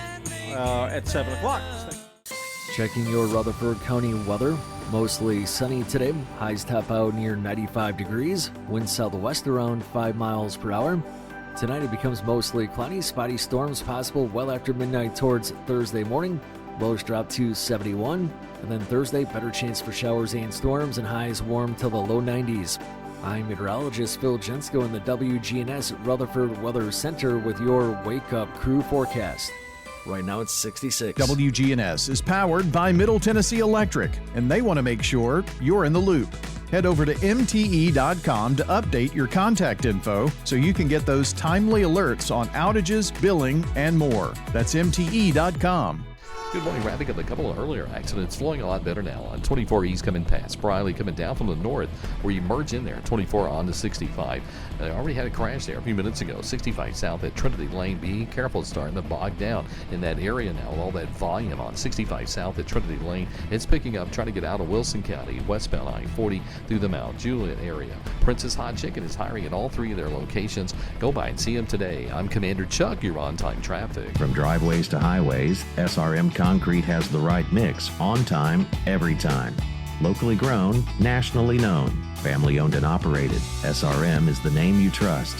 at 7 o'clock. Checking your Rutherford County weather. Mostly sunny today. Highs top out near 95 degrees. Winds southwest around 5 miles per hour. Tonight it becomes mostly cloudy. Spotty storms possible well after midnight towards Thursday morning. Lows drop to 71. And then Thursday, better chance for showers and storms and highs warm till the low 90s. I'm meteorologist Phil Jensko in the WGNS Rutherford Weather Center with your Wake Up Crew forecast. Right now it's 66. WGNS is powered by Middle Tennessee Electric, and they want to make sure you're in the loop. Head over to MTE.com to update your contact info so you can get those timely alerts on outages, billing, and more. That's MTE.com. Good morning. Wrapping up a couple of earlier accidents, flowing a lot better now. On 24 East coming past Briley, coming down from the north, where you merge in there. 24 on to 65. They already had a crash there a few minutes ago. 65 south at Trinity Lane. Be careful, it's starting to bog down in that area now with all that volume on 65 south at Trinity Lane. It's picking up, trying to get out of Wilson County, westbound I-40 through the Mount Juliet area. Princess Hot Chicken is hiring at all three of their locations. Go by and see them today. I'm Commander Chuck, your on-time traffic. From driveways to highways, SRM Concrete has the right mix, on time, every time. Locally grown, nationally known, family owned and operated. SRM is the name you trust.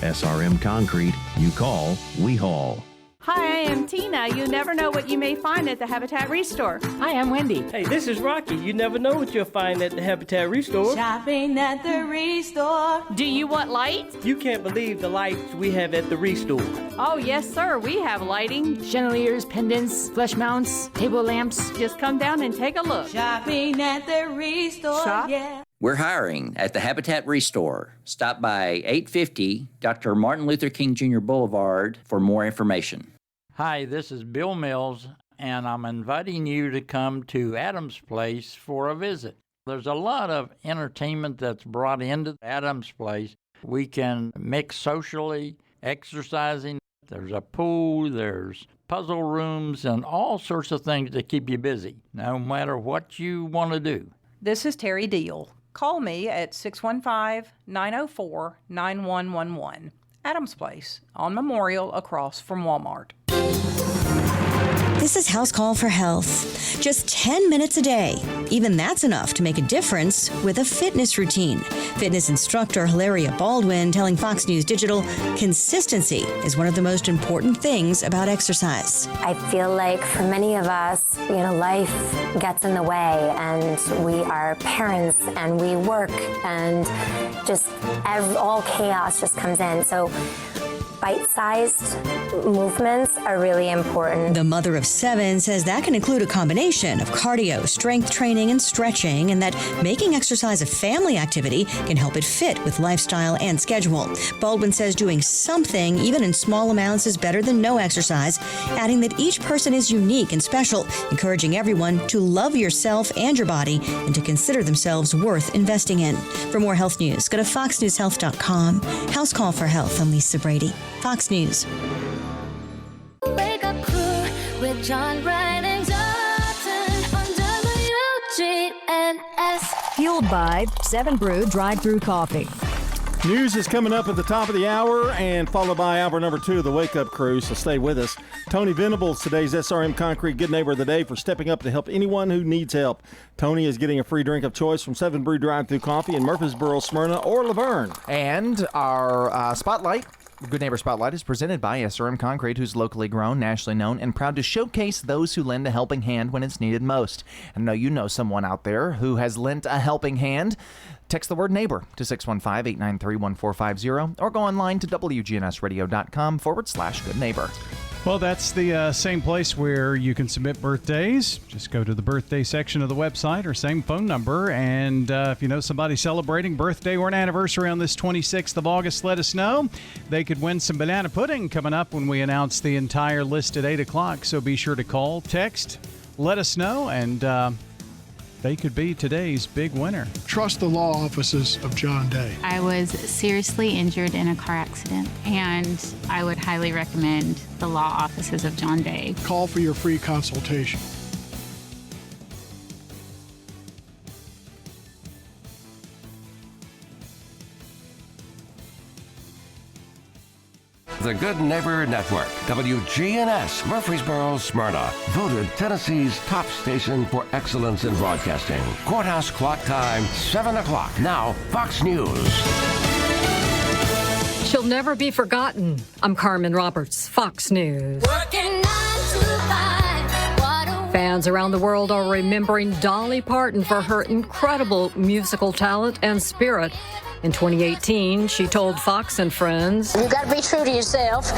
SRM Concrete, you call, we haul. Hi, I am Tina. You never know what you may find at the Habitat Restore. Hi, I'm Wendy. Hey, this is Rocky. You never know what you'll find at the Habitat Restore. Shopping at the Restore. Do you want lights? You can't believe the lights we have at the Restore. Oh, yes, sir. We have lighting. Chandeliers, pendants, flush mounts, table lamps. Just come down and take a look. Shopping at the Restore. Shop? Yeah. We're hiring at the Habitat Restore. Stop by 850 Dr. Martin Luther King Jr. Boulevard for more information. Hi, this is Bill Mills, and I'm inviting you to come to Adams Place for a visit. There's a lot of entertainment that's brought into Adams Place. We can mix socially, exercising. There's a pool, there's puzzle rooms, and all sorts of things to keep you busy, no matter what you want to do. This is Terry Deal. Call me at 615-904-9111. Adams Place on Memorial across from Walmart. This is House Call for Health. Just 10 minutes a day. Even that's enough to make a difference with a fitness routine. Fitness instructor Hilaria Baldwin telling Fox News Digital, consistency is one of the most important things about exercise. I feel like for many of us, life gets in the way, and we are parents and we work, and just all chaos just comes in. So bite-sized movements are really important. The mother of 7 says that can include a combination of cardio, strength training, and stretching, and that making exercise a family activity can help it fit with lifestyle and schedule. Baldwin says doing something, even in small amounts, is better than no exercise, adding that each person is unique and special, encouraging everyone to love yourself and your body and to consider themselves worth investing in. For more health news, go to foxnewshealth.com. House Call for Health, I'm Lisa Brady. Fox News. Wake up crew with John Brian and Dalton on WGNS. Fueled by 7 Brew Drive-Thru Coffee. News is coming up at the top of the hour and followed by hour number 2 of the Wake Up Crew, so stay with us. Tony Venables, today's SRM Concrete Good Neighbor of the Day, for stepping up to help anyone who needs help. Tony is getting a free drink of choice from 7 Brew Drive-Thru Coffee in Murfreesboro, Smyrna, or Laverne. And our Spotlight, Good Neighbor Spotlight, is presented by SRM Concrete, who's locally grown, nationally known, and proud to showcase those who lend a helping hand when it's needed most. And I know you know someone out there who has lent a helping hand. Text the word neighbor to 615-893-1450 or go online to WGNSradio.com/Good Neighbor. Well, that's the same place where you can submit birthdays. Just go to the birthday section of the website or same phone number. And if you know somebody celebrating birthday or an anniversary on this 26th of August, let us know. They could win some banana pudding coming up when we announce the entire list at 8 o'clock. So be sure to call, text, let us know, and they could be today's big winner. Trust the law offices of John Day. I was seriously injured in a car accident, and I would highly recommend the law offices of John Day. Call for your free consultation. The Good Neighbor Network, WGNS, Murfreesboro, Smyrna, voted Tennessee's top station for excellence in broadcasting. Courthouse clock time, 7 o'clock. Now, Fox News. She'll never be forgotten. I'm Carmen Roberts, Fox News. Fans around the world are remembering Dolly Parton for her incredible musical talent and spirit. In 2018, she told Fox and Friends, "You got to be true to yourself.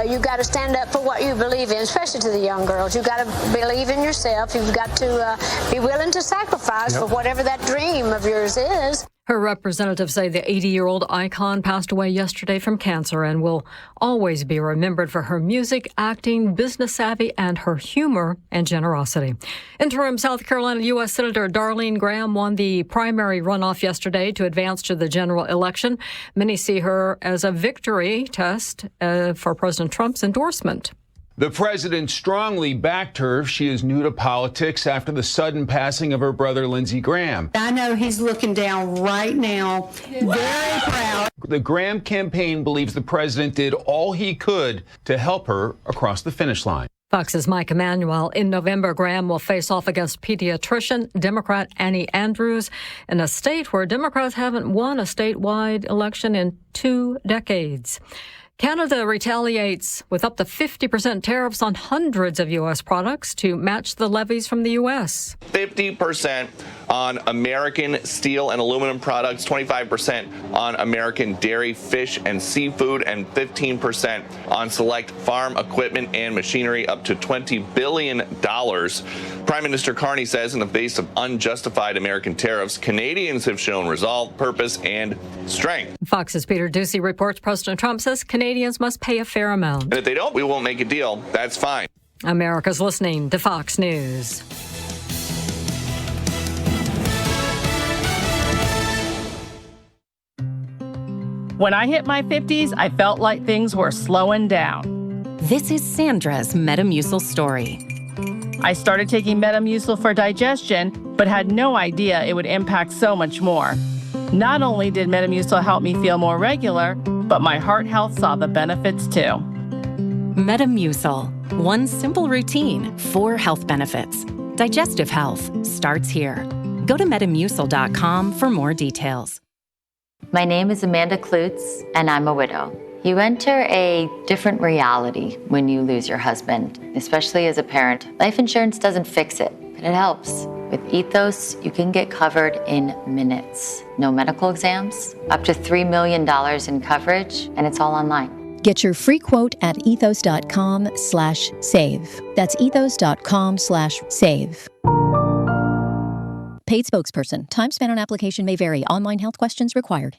You got to stand up for what you believe in, especially to the young girls. You got to believe in yourself. You've got to be willing to sacrifice for whatever that dream of yours is." Her representatives say the 80-year-old icon passed away yesterday from cancer and will always be remembered for her music, acting, business savvy, and her humor and generosity. Interim South Carolina U.S. Senator Darlene Graham won the primary runoff yesterday to advance to the general election. Many see her as a victory test for President Trump's endorsement. The president strongly backed her. She is new to politics after the sudden passing of her brother, Lindsey Graham. I know he's looking down right now, very proud. The Graham campaign believes the president did all he could to help her across the finish line. Fox's Mike Emanuel. In November, Graham will face off against pediatrician Democrat Annie Andrews in a state where Democrats haven't won a statewide election in 2 decades. Canada retaliates with up to 50% tariffs on hundreds of U.S. products to match the levies from the U.S. 50% on American steel and aluminum products, 25% on American dairy, fish, and seafood, and 15% on select farm equipment and machinery, up to $20 billion. Prime Minister Carney says in the face of unjustified American tariffs, Canadians have shown resolve, purpose, and strength. Fox's Peter Doocy reports President Trump says Canadians must pay a fair amount. And if they don't, we won't make a deal. That's fine. America's listening to Fox News. When I hit my 50s, I felt like things were slowing down. This is Sandra's Metamucil story. I started taking Metamucil for digestion, but had no idea it would impact so much more. Not only did Metamucil help me feel more regular, but my heart health saw the benefits too. Metamucil, one simple routine, 4 health benefits. Digestive health starts here. Go to metamucil.com for more details. My name is Amanda Klutz, and I'm a widow. You enter a different reality when you lose your husband, especially as a parent. Life insurance doesn't fix it, but it helps. With Ethos, you can get covered in minutes. No medical exams, up to $3 million in coverage, and it's all online. Get your free quote at ethos.com/save. That's ethos.com/save. Paid spokesperson. Time spent on application may vary. Online health questions required.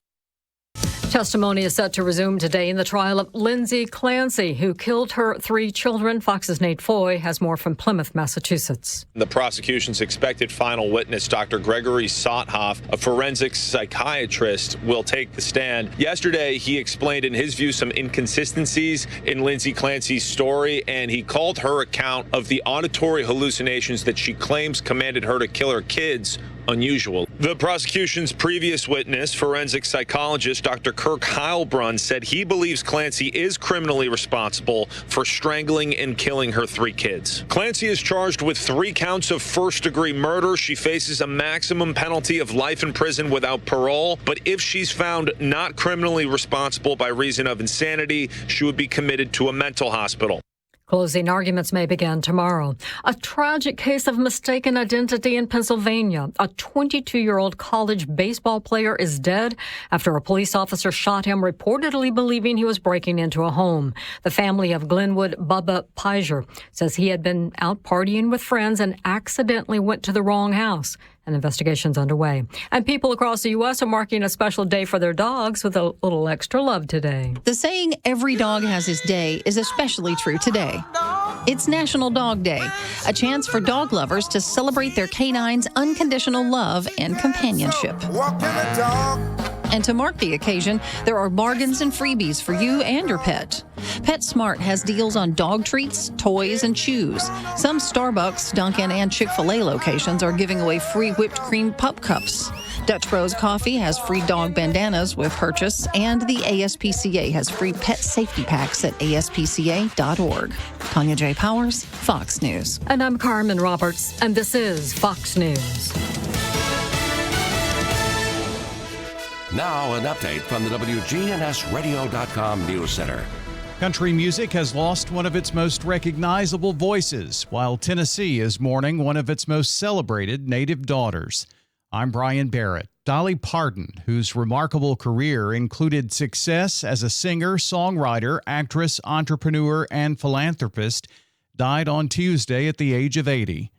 Testimony is set to resume today in the trial of Lindsay Clancy, who killed her 3 children. Fox's Nate Foy has more from Plymouth, Massachusetts. The prosecution's expected final witness, Dr. Gregory Sothoff, a forensic psychiatrist, will take the stand. Yesterday, he explained, in his view, some inconsistencies in Lindsay Clancy's story, and he called her account of the auditory hallucinations that she claims commanded her to kill her kids unusual. The prosecution's previous witness, forensic psychologist Dr. Kirk Heilbrunn, said he believes Clancy is criminally responsible for strangling and killing her 3 kids. Clancy is charged with 3 counts of first-degree murder. She faces a maximum penalty of life in prison without parole, but if she's found not criminally responsible by reason of insanity, she would be committed to a mental hospital. Closing arguments may begin tomorrow. A tragic case of mistaken identity in Pennsylvania. A 22-year-old college baseball player is dead after a police officer shot him, reportedly believing he was breaking into a home. The family of Glenwood Bubba Pizer says he had been out partying with friends and accidentally went to the wrong house. An investigation's underway. And people across the U.S. are marking a special day for their dogs with a little extra love today. The saying, every dog has his day, is especially true today. It's National Dog Day, a chance for dog lovers to celebrate their canine's unconditional love and companionship. And to mark the occasion, there are bargains and freebies for you and your pet. PetSmart has deals on dog treats, toys, and chews. Some Starbucks, Dunkin', and Chick-fil-A locations are giving away free whipped cream pup cups. Dutch Bros Coffee has free dog bandanas with purchase, and the ASPCA has free pet safety packs at aspca.org. Tanya J. Powers, Fox News. And I'm Carmen Roberts, and this is Fox News. Now, an update from the WGNSradio.com News Center. Country music has lost one of its most recognizable voices, while Tennessee is mourning one of its most celebrated native daughters. I'm Brian Barrett. Dolly Parton, whose remarkable career included success as a singer, songwriter, actress, entrepreneur, and philanthropist, died on Tuesday at the age of 80.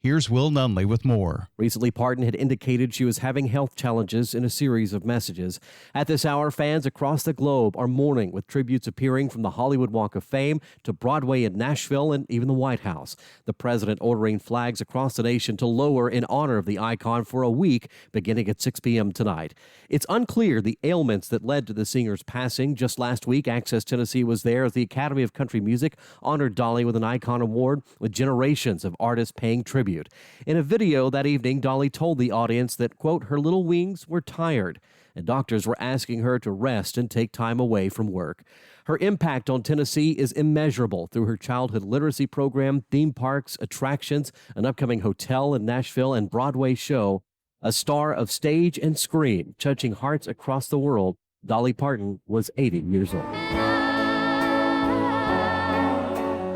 Here's Will Nunley with more. Recently, Parton had indicated she was having health challenges in a series of messages. At this hour, fans across the globe are mourning, with tributes appearing from the Hollywood Walk of Fame to Broadway in Nashville and even the White House. The president ordering flags across the nation to lower in honor of the icon for a week, beginning at 6 p.m. tonight. It's unclear the ailments that led to the singer's passing. Just last week, Access Tennessee was there as the Academy of Country Music honored Dolly with an Icon Award, with generations of artists paying tribute. tribute. In a video that evening, Dolly told the audience that, quote, her little wings were tired, and doctors were asking her to rest and take time away from work. Her impact on Tennessee is immeasurable through her childhood literacy program, theme parks, attractions, an upcoming hotel in Nashville, and Broadway show. A star of stage and screen, touching hearts across the world, Dolly Parton was 80 years old.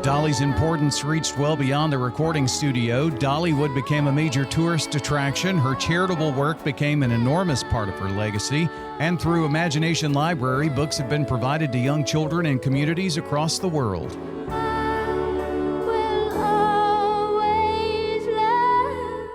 Dolly's importance reached well beyond the recording studio. Dollywood became a major tourist attraction. Her charitable work became an enormous part of her legacy. And through Imagination Library, books have been provided to young children in communities across the world.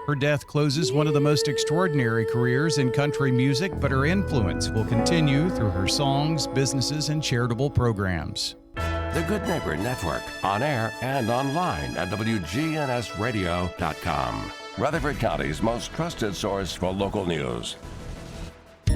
Her death closes one of the most extraordinary careers in country music, but her influence will continue through her songs, businesses, and charitable programs. The Good Neighbor Network, on air and online at WGNSradio.com. Rutherford County's most trusted source for local news.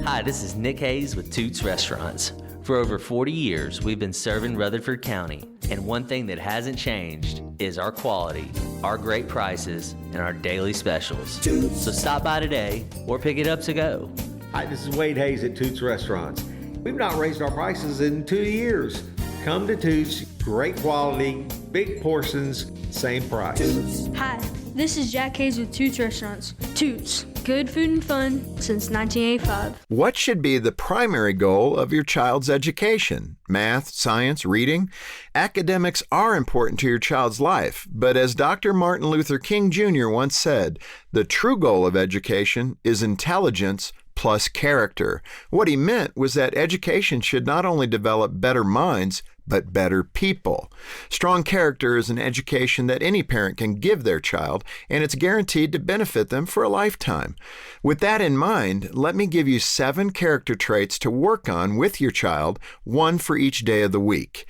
Hi, this is Nick Hayes with Toots Restaurants. For over 40 years, we've been serving Rutherford County, and one thing that hasn't changed is our quality, our great prices, and our daily specials. So stop by today or pick it up to go. Hi, this is Wade Hayes at Toots Restaurants. We've not raised our prices in 2 years. Come to Toots, great quality, big portions, same price. Hi, this is Jack Hayes with Toots Restaurants. Toots, good food and fun since 1985. What should be the primary goal of your child's education? Math, science, reading? Academics are important to your child's life, but as Dr. Martin Luther King Jr. once said, the true goal of education is intelligence plus character. What he meant was that education should not only develop better minds, but better people. Strong character is an education that any parent can give their child, and it's guaranteed to benefit them for a lifetime. With that in mind, let me give you 7 character traits to work on with your child, one for each day of the week.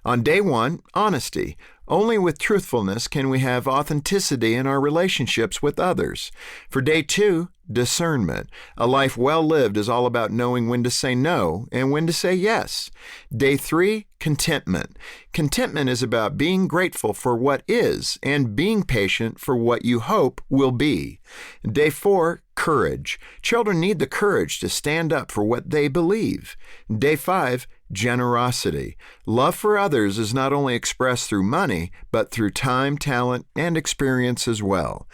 On day 1, honesty. Only with truthfulness can we have authenticity in our relationships with others. For day 2, discernment. A life well lived is all about knowing when to say no and when to say yes. Day 3, contentment. Contentment is about being grateful for what is and being patient for what you hope will be. Day 4, courage. Children need the courage to stand up for what they believe. Day 5, generosity. Love for others is not only expressed through money, but through time, talent, and experience as well.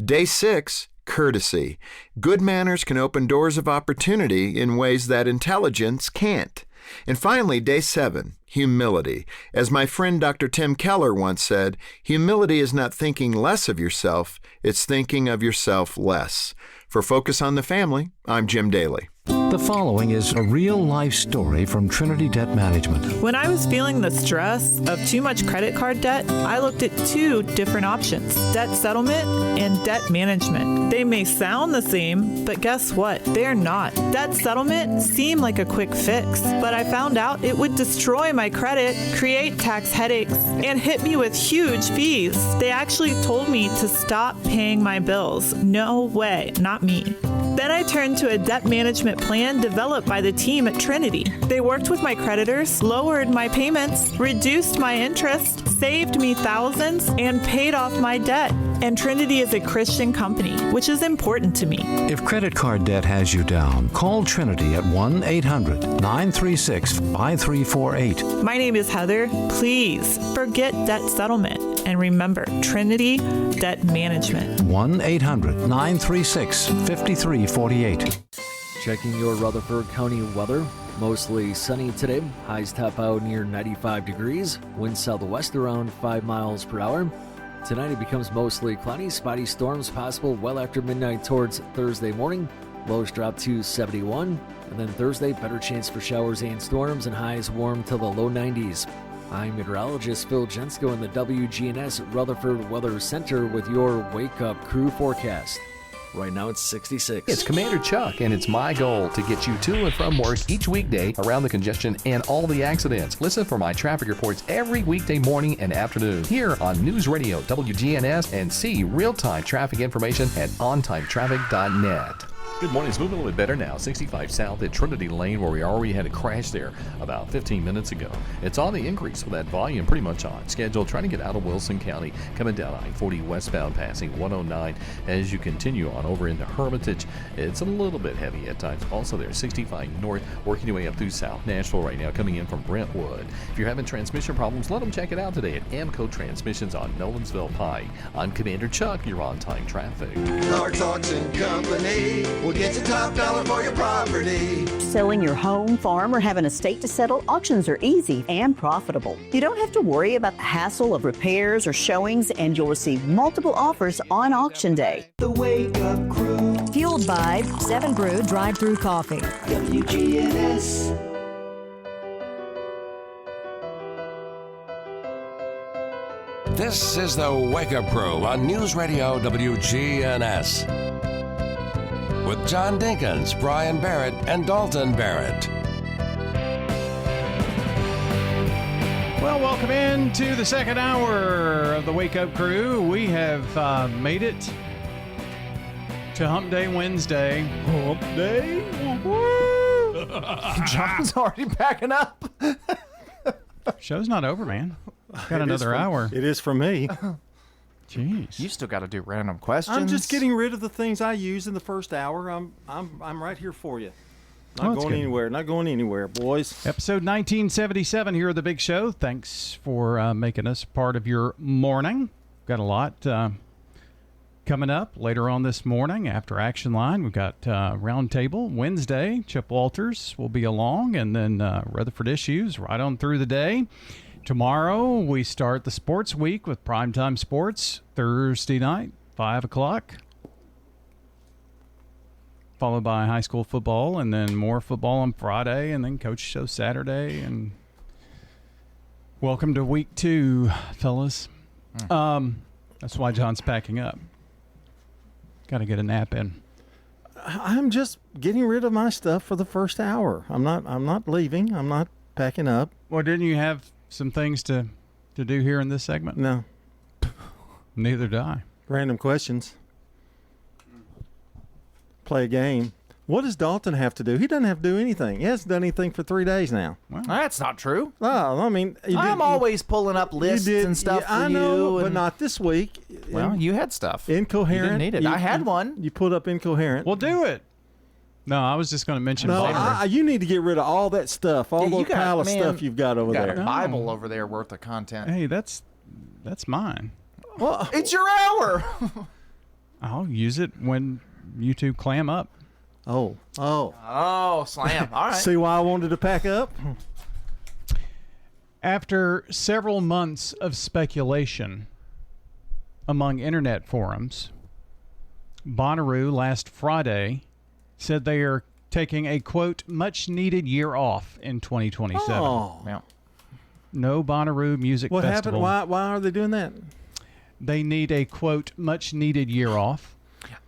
Day 6, courtesy. Good manners can open doors of opportunity in ways that intelligence can't. And finally, day 7, humility. As my friend Dr. Tim Keller once said, humility is not thinking less of yourself, it's thinking of yourself less. For Focus on the Family, I'm Jim Daly. The following is a real-life story from Trinity Debt Management. When I was feeling the stress of too much credit card debt, I looked at 2 different options, debt settlement and debt management. They may sound the same, but guess what? They're not. Debt settlement seemed like a quick fix, but I found out it would destroy my credit, create tax headaches, and hit me with huge fees. They actually told me to stop paying my bills. No way, not me. Then I turned to a debt management plan developed by the team at Trinity. They worked with my creditors, lowered my payments, reduced my interest, saved me thousands, and paid off my debt. And Trinity is a Christian company, which is important to me. If credit card debt has you down, call Trinity at 1-800-936-5348. My name is Heather. Please forget debt settlement and remember Trinity Debt Management. 1-800-936-5348. Checking your Rutherford County weather. Mostly sunny today. Highs top out near 95 degrees. Winds southwest around 5 miles per hour. Tonight it becomes mostly cloudy. Spotty storms possible well after midnight towards Thursday morning. Lows drop to 71. And then Thursday, better chance for showers and storms and highs warm to the low 90s. I'm meteorologist Phil Jensko in the WGNS Rutherford Weather Center with your Wake Up Crew forecast. Right now it's 66. It's Commander Chuck, and it's my goal to get you to and from work each weekday around the congestion and all the accidents. Listen for my traffic reports every weekday morning and afternoon here on News Radio WGNS, and see real-time traffic information at ontimetraffic.net. Good morning. It's moving a little bit better now. 65 south at Trinity Lane, where we already had a crash there about 15 minutes ago. It's on the increase with that volume pretty much on schedule. Trying to get out of Wilson County, coming down I-40 westbound, passing 109 as you continue on over into Hermitage. It's a little bit heavy at times. Also there, 65 north, working your way up through South Nashville right now, coming in from Brentwood. If you're having transmission problems, let them check it out today at Amco Transmissions on Nolensville Pike. I'm Commander Chuck. You're on time traffic. Clark's Auction Company will get you top dollar for your property. Selling your home, farm, or have an estate to settle, auctions are easy and profitable. You don't have to worry about the hassle of repairs or showings, and you'll receive multiple offers on auction day. The Wake Up Crew. Fueled by 7 Brew Drive-Thru Coffee. WGNS. This is the Wake Up Crew on News Radio WGNS. With John Dinkins, Brian Barrett, and Dalton Barrett. Well, welcome in to the second hour of the Wake Up Crew. We have made it to Hump Day Wednesday. Hump Day? Woo! John's already packing up. Show's not over, man. Got another hour. It is for me. Jeez. You still got to do random questions. I'm just getting rid of the things I use in the first hour. I'm right here for you. Not going anywhere. Not going anywhere, boys. Episode 1977 here at the Big Show. Thanks for making us part of your morning. Got a lot coming up later on this morning after Action Line. We've got Roundtable Wednesday. Chip Walters will be along, and then Rutherford Issues right on through the day. Tomorrow, we start the sports week with Primetime Sports, Thursday night, 5 o'clock. Followed by high school football, and then more football on Friday, and then Coach Show Saturday. And welcome to week 2, fellas. That's why John's packing up. Got to get a nap in. I'm just getting rid of my stuff for the first hour. I'm not leaving. I'm not packing up. Well, didn't you have some things to do here in this segment? No. Neither do I. Random questions. Play a game. What does Dalton have to do? He doesn't have to do anything. He hasn't done anything for 3 days now. Well, that's not true. Oh, I mean, I'm always pulling up lists and stuff for I know, you. but not this week. Well, you had stuff. Incoherent. You didn't need it. I had one. You put up incoherent. Well, do it. No, I was just going to mention. No, you need to get rid of all that stuff, all those pile of stuff you've got over there. A Bible over there worth of content. Hey, that's mine. Well, it's your hour. I'll use it when you two clam up. Oh, slam. All right. See why I wanted to pack up? After several months of speculation among internet forums, Bonnaroo last Friday said they are taking a, quote, much-needed year off in 2027. Oh. Yeah. No Bonnaroo Music Festival. Festival. Happened? Why are they doing that? They need a, quote, much-needed year off.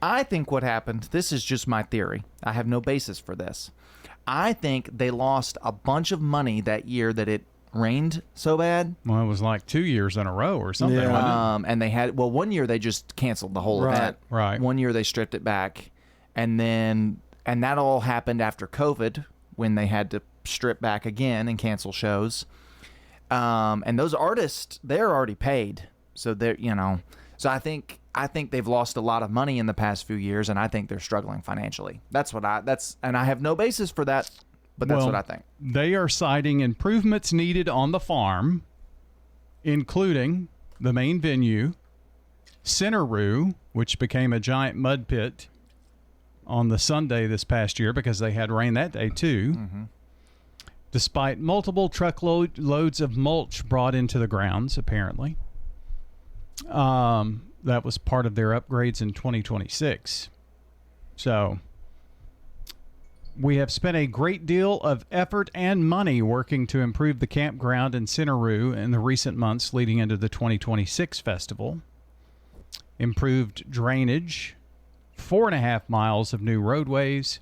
I think what happened, this is just my theory. I have no basis for this. I think they lost a bunch of money that year that it rained so bad. Well, it was like 2 years in a row or something. Yeah. Wasn't it? And they had, 1 year they just canceled the whole event. Right. 1 year they stripped it back. And that all happened after COVID when they had to strip back again and cancel shows. And those artists, they're already paid. So they're, so I think they've lost a lot of money in the past few years, and I think they're struggling financially. And I have no basis for that, but that's what I think. They are citing improvements needed on the farm, including the main venue, Centeroo, which became a giant mud pit on the Sunday this past year because they had rain that day too. Mm-hmm. Despite multiple truckloads of mulch brought into the grounds, apparently. That was part of their upgrades in 2026. So we have spent a great deal of effort and money working to improve the campground in Centeroo in the recent months leading into the 2026 festival. Improved drainage, 4.5 miles of new roadways,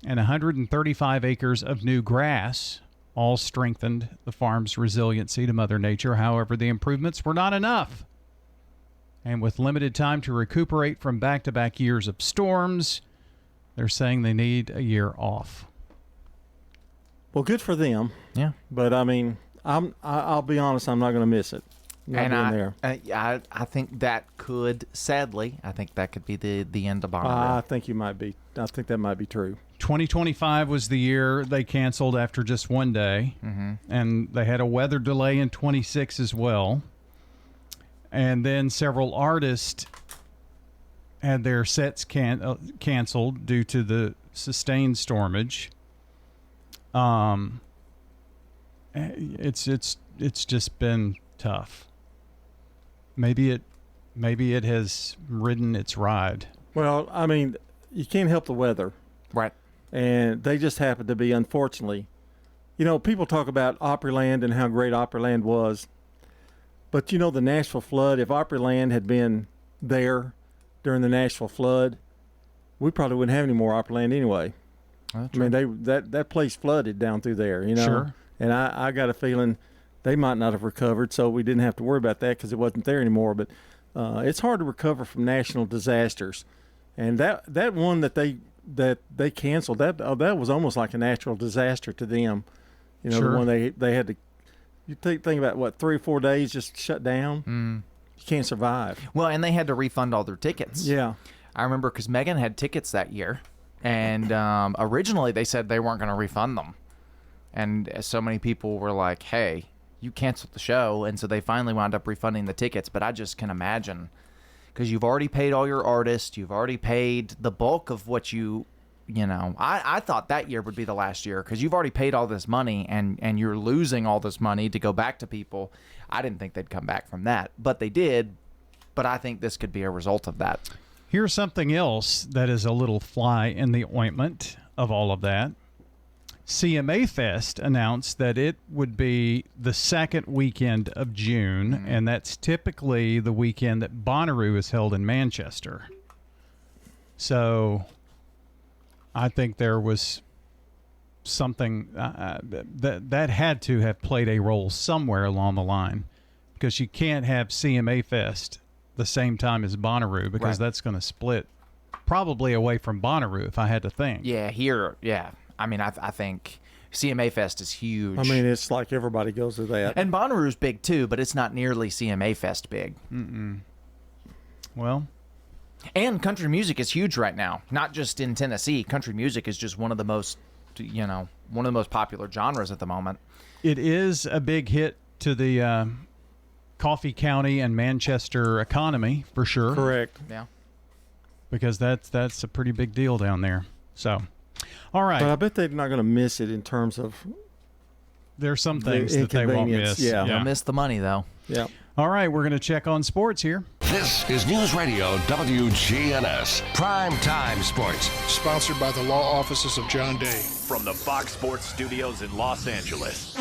and 135 acres of new grass all strengthened the farm's resiliency to Mother Nature. However, the improvements were not enough. And with limited time to recuperate from back-to-back years of storms, They're saying they need a year off. Well, good for them. Yeah. But I mean, I'll be honest, I'm not going to miss it. I think that could, sadly, I think that could be the end of Bonnaroo. I think you might be. I think that might be true. 2025 was the year they canceled after just one day, and they had a weather delay in 26 as well. And then several artists had their sets canceled due to the sustained stormage. It's just been tough. Maybe it has ridden its ride. Well, I mean, you can't help the weather. Right. And they just happen to be, unfortunately. You know, people talk about Opryland and how great Opryland was. But, you know, the Nashville flood, if Opryland had been there during the Nashville flood, we probably wouldn't have any more Opryland anyway. I mean, that place flooded down through there, you know. Sure. And I got a feeling they might not have recovered, so we didn't have to worry about that because it wasn't there anymore. But it's hard to recover from national disasters. And that one that they canceled, that was almost like a natural disaster to them. You know, Sure. the one they had to, you think about what, 3 or 4 days just shut down? You can't survive. Well, and they had to refund all their tickets. Yeah. I remember because Megan had tickets that year, and originally they said they weren't going to refund them. And so many people were like, hey, you canceled the show, and so they finally wound up refunding the tickets. But I just can imagine, because you've already paid all your artists, you've already paid the bulk of what you know. I thought that year would be the last year because you've already paid all this money, and you're losing all this money to go back to people. I didn't think they'd come back from that, but they did. But I think this could be a result of that. Here's something else that is a little fly in the ointment of all of that. CMA Fest announced that it would be the second weekend of June, and that's typically the weekend that Bonnaroo is held in Manchester. So I think there was something that had to have played a role somewhere along the line, because you can't have CMA Fest the same time as Bonnaroo, because that's going to split probably away from Bonnaroo, if I had to think. Yeah. I mean, I think CMA Fest is huge. I mean, it's like everybody goes to that. And Bonnaroo's big too, but it's not nearly CMA Fest big. Well, and country music is huge right now. Not just in Tennessee. Country music is just one of the most popular genres at the moment. It is a big hit to the Coffee County and Manchester economy, for sure. Correct. Yeah. Because that's a pretty big deal down there. So, all right. But I bet they're not going to miss it in terms of. There's some things that they won't miss. Yeah. They'll miss the money, though. Yeah. All right, we're going to check on sports here. This is News Radio WGNS Prime Time Sports. Sponsored by the law offices of John Day. From the Fox Sports Studios in Los Angeles,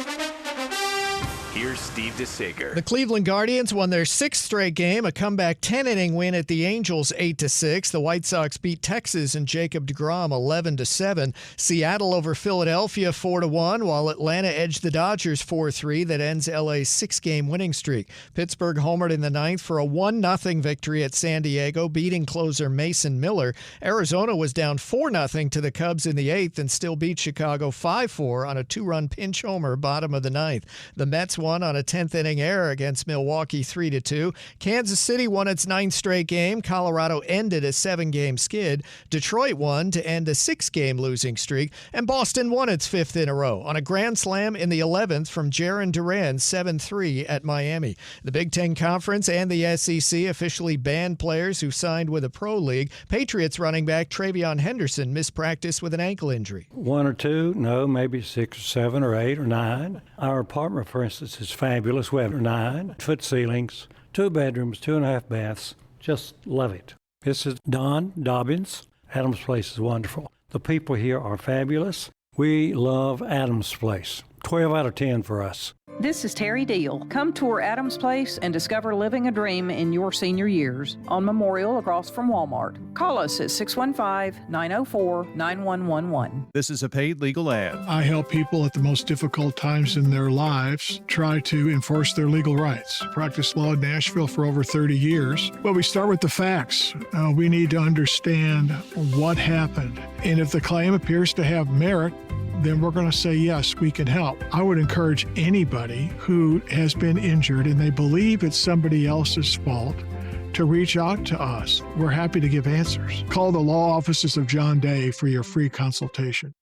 here's Steve DeSager. The Cleveland Guardians won their 6th straight game, a comeback 10-inning win at the Angels 8-6. The White Sox beat Texas and Jacob deGrom 11-7. Seattle over Philadelphia 4-1, while Atlanta edged the Dodgers 4-3. That ends LA's 6-game winning streak. Pittsburgh homered in the 9th for a 1-0 victory at San Diego, beating closer Mason Miller. Arizona was down 4-0 to the Cubs in the 8th and still beat Chicago 5-4 on a 2-run pinch homer bottom of the 9th. The Mets won on a 10th inning error against Milwaukee 3-2. Kansas City won its 9th straight game. Colorado ended a 7-game skid. Detroit won to end a 6-game losing streak. And Boston won its 5th in a row on a grand slam in the 11th from Jarren Duran 7-3 at Miami. The Big Ten Conference and the SEC officially banned players who signed with a pro league. Patriots running back TreVeyon Henderson missed practice with an ankle injury. 1 or 2, no, maybe 6 or 7 or 8 or 9. Our apartment, for instance, is fabulous. We have 9-foot ceilings, 2 bedrooms, 2.5 baths. Just love it. This is Don Dobbins. Adams Place is wonderful. The people here are fabulous. We love Adams Place. 12 out of 10 for us. This is Terry Deal. Come tour Adams Place and discover living a dream in your senior years on Memorial across from Walmart. Call us at 615-904-9111. This is a paid legal ad. I help people at the most difficult times in their lives try to enforce their legal rights. Practiced law in Nashville for over 30 years. Well, we start with the facts. We need to understand what happened. And if the claim appears to have merit, then we're going to say, yes, we can help. I would encourage anybody who has been injured and they believe it's somebody else's fault to reach out to us. We're happy to give answers. Call the law offices of John Day for your free consultation.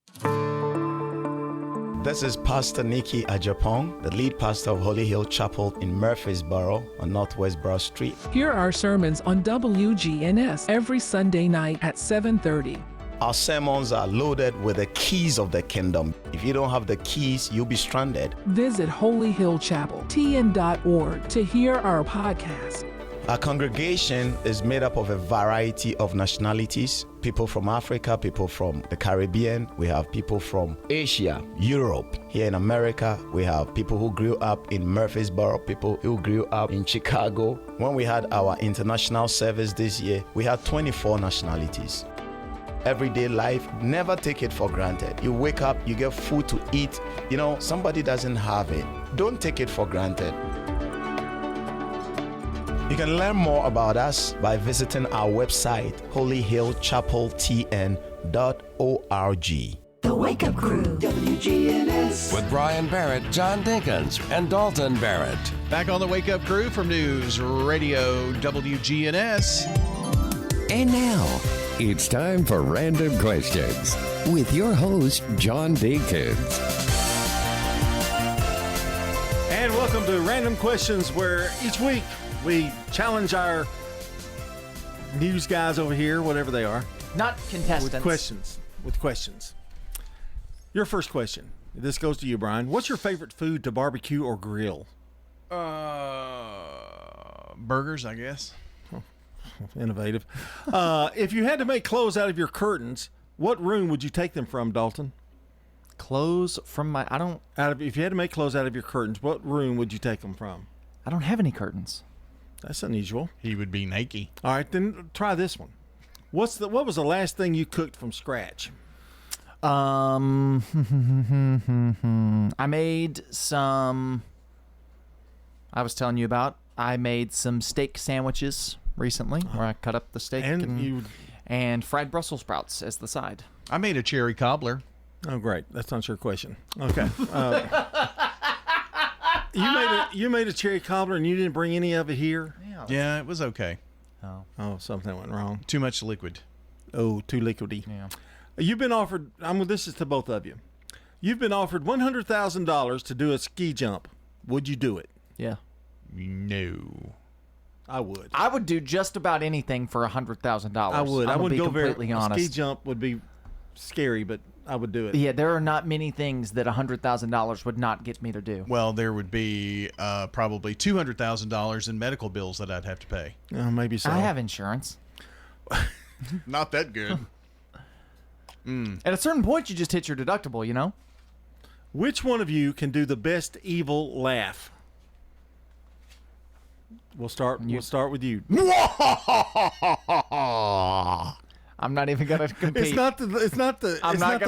This is Pastor Nikki Ajapong, the lead pastor of Holy Hill Chapel in Murfreesboro on Northwest Broad Street. Here are sermons on WGNS every Sunday night at 7:30. Our sermons are loaded with the keys of the kingdom. If you don't have the keys, you'll be stranded. Visit Holy Hill Chapel, tn.org, to hear our podcast. Our congregation is made up of a variety of nationalities. People from Africa, people from the Caribbean. We have people from Asia, Europe. Here in America, we have people who grew up in Murfreesboro, people who grew up in Chicago. When we had our international service this year, we had 24 nationalities. Everyday life, never take it for granted. You wake up, you get food to eat. You know, somebody doesn't have it. Don't take it for granted. You can learn more about us by visiting our website, holyhillchapeltn.org. The Wake Up Crew, WGNS. With Brian Barrett, John Dinkins, and Dalton Barrett. Back on the Wake Up Crew from News Radio WGNS. And now, it's time for Random Questions with your host, John Dinkins. And welcome to Random Questions, where each week we challenge our news guys over here, whatever they are. Not contestants. With questions. Your first question. This goes to you, Brian. What's your favorite food to barbecue or grill? Burgers, I guess. Innovative. If you had to make clothes out of your curtains, what room would you take them from, Dalton? Clothes from my... If you had to make clothes out of your curtains, what room would you take them from? I don't have any curtains. That's unusual. He would be naked. All right, then try this one. What was the last thing you cooked from scratch? I made some... I was telling you about. I made some steak sandwiches recently, where I cut up the steak and fried Brussels sprouts as the side. I made a cherry cobbler. Oh, great. That's not your question. Okay. You made a cherry cobbler and you didn't bring any of it here? Yeah, it was okay. Oh, something went wrong. Too much liquid. Oh, too liquidy. Yeah. You've been offered, this is to both of you. You've been offered $100,000 to do a ski jump. Would you do it? Yeah. No. I would. I would do just about anything for $100,000. I would. I would go completely honest. A ski jump would be scary, but I would do it. Yeah, there are not many things that $100,000 would not get me to do. Well, there would be probably $200,000 in medical bills that I'd have to pay. Maybe so. I have insurance. Not that good. At a certain point, you just hit your deductible, you know? Which one of you can do the best evil laugh? We'll start with you. I'm not even gonna compete. It's not the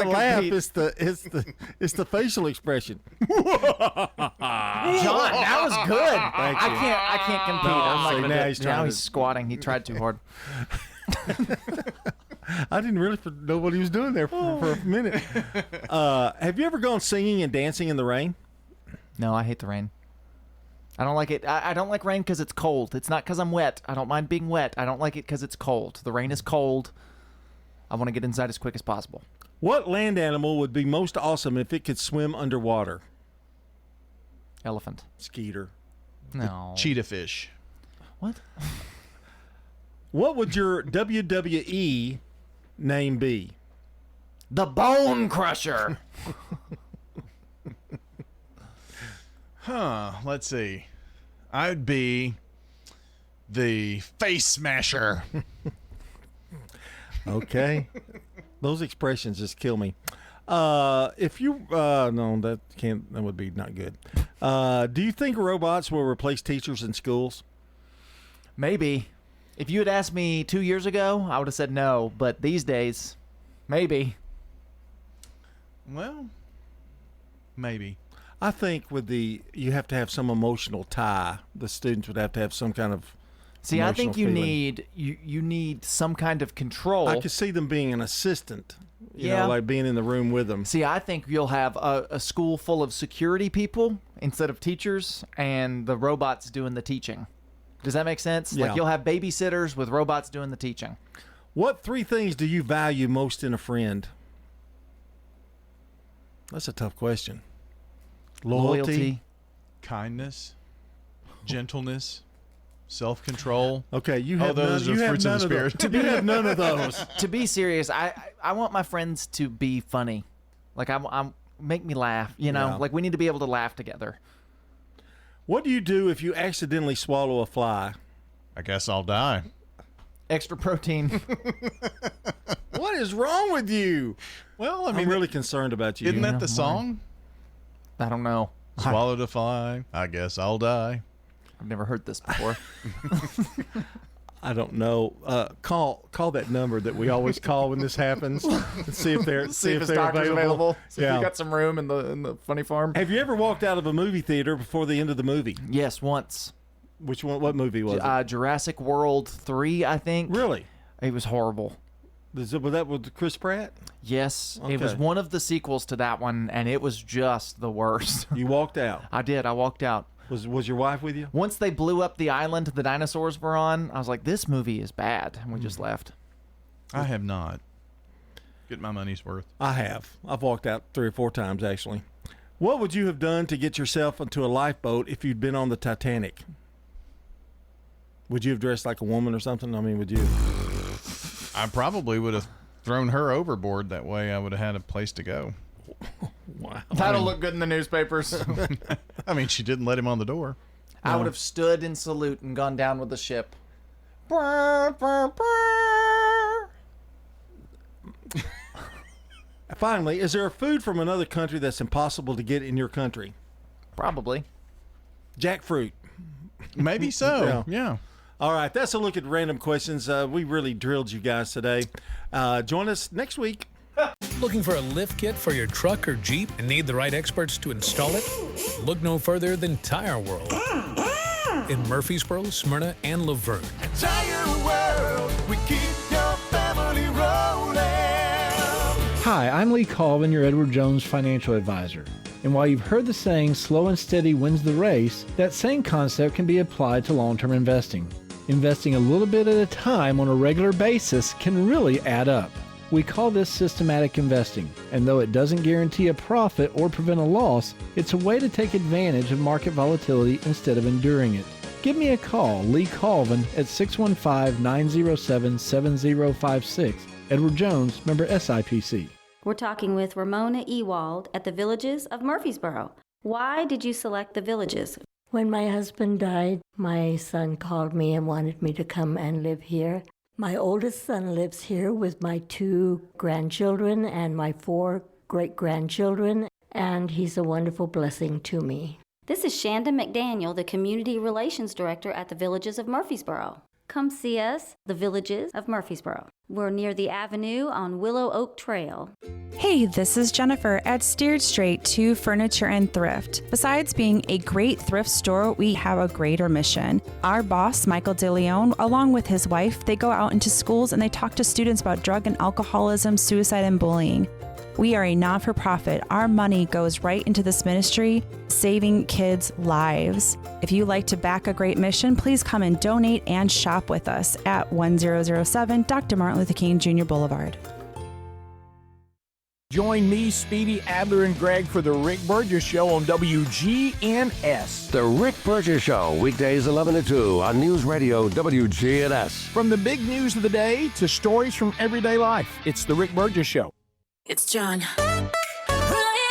laugh. It's the facial expression. John, that was good. I can't compete. I'm like, now he's squatting. He tried too hard. I didn't really know what he was doing there for a minute. Have you ever gone singing and dancing in the rain? No, I hate the rain. I don't like it. I don't like rain because it's cold. It's not because I'm wet. I don't mind being wet. I don't like it because it's cold. The rain is cold. I want to get inside as quick as possible. What land animal would be most awesome if it could swim underwater? Elephant. Skeeter. No. Cheetah fish. What? What would your WWE name be? The Bone Crusher. Let's see. I'd be the Face Smasher. Okay. Those expressions just kill me. If you no, that would be not good. Do you think robots will replace teachers in schools? Maybe. If you had asked me 2 years ago, I would have said no. But these days, maybe. Well, maybe. I think you have to have some emotional tie. The students would have to have some kind of. See, I think you feeling. need some kind of control. I could see them being an assistant. You Yeah. know, like being in the room with them. See, I think you'll have a school full of security people instead of teachers, and the robots doing the teaching. Does that make sense? Yeah. Like you'll have babysitters with robots doing the teaching. What 3 things do you value most in a friend? That's a tough question. Loyalty. Kindness, gentleness, self-control. Okay, you have those none, are you fruits have of the none of spirit. those. You have none of those. To be serious, I want my friends to be funny. Like I'm make me laugh. You know, Yeah. like we need to be able to laugh together. What do you do if you accidentally swallow a fly? I guess I'll die. Extra protein. What is wrong with you? Well, I'm really concerned about you. Isn't that the song? I don't know. Swallowed a fly. I guess I'll die. I've never heard this before. I don't know. Call that number that we always call when this happens and see if they're See if his they're doctor's available. See if Yeah. we got some room in the funny farm. Have you ever walked out of a movie theater before the end of the movie? Yes, once. Which one? What movie was it? Jurassic World 3, I think. Really? It was horrible. Was that with Chris Pratt? Yes, it was Okay. one of the sequels to that one, and it was just the worst. You walked out. I did. I walked out. Was your wife with you? Once they blew up the island the dinosaurs were on, I was like, this movie is bad, and we just left. I have not. Get my money's worth. I have. I've walked out 3 or 4 times, actually. What would you have done to get yourself into a lifeboat if you'd been on the Titanic? Would you have dressed like a woman or something? I mean, would you? I probably would have thrown her overboard. That way I would have had a place to go. Wow. That'll look good in the newspapers. I mean, she didn't let him on the door. I would have stood in salute and gone down with the ship. Finally, is there a food from another country that's impossible to get in your country? Probably. Jackfruit. Maybe so. Yeah. All right, that's a look at random questions. We really drilled you guys today. Join us next week. Looking for a lift kit for your truck or Jeep and need the right experts to install it? Look no further than Tire World in Murfreesboro, Smyrna, and Laverne. Tire World, we keep your family rolling. Hi, I'm Lee Colvin, your Edward Jones financial advisor. And while you've heard the saying, slow and steady wins the race, that same concept can be applied to long-term investing. Investing a little bit at a time on a regular basis can really add up. We call this systematic investing, and though it doesn't guarantee a profit or prevent a loss, it's a way to take advantage of market volatility instead of enduring it. Give me a call, Lee Colvin, at 615-907-7056. Edward Jones, member SIPC. We're talking with Ramona Ewald at the Villages of Murfreesboro. Why did you select the Villages? When my husband died, my son called me and wanted me to come and live here. My oldest son lives here with my 2 grandchildren and my 4 great-grandchildren, and he's a wonderful blessing to me. This is Shanda McDaniel, the Community Relations Director at the Villages of Murfreesboro. Come see us, the Villages of Murfreesboro. We're near the Avenue on Willow Oak Trail. Hey, this is Jennifer at Steered Straight to Furniture and Thrift. Besides being a great thrift store, we have a greater mission. Our boss, Michael DeLeon, along with his wife, they go out into schools and they talk to students about drug and alcoholism, suicide, and bullying. We are a not-for-profit. Our money goes right into this ministry, saving kids' lives. If you like to back a great mission, please come and donate and shop with us at 1007 Dr. Martin Luther King Jr. Boulevard. Join me, Speedy, Adler, and Greg for the Rick Burgess Show on WGNS. The Rick Burgess Show, weekdays 11 to 2 on News Radio WGNS. From the big news of the day to stories from everyday life, it's the Rick Burgess Show. It's John. Ryan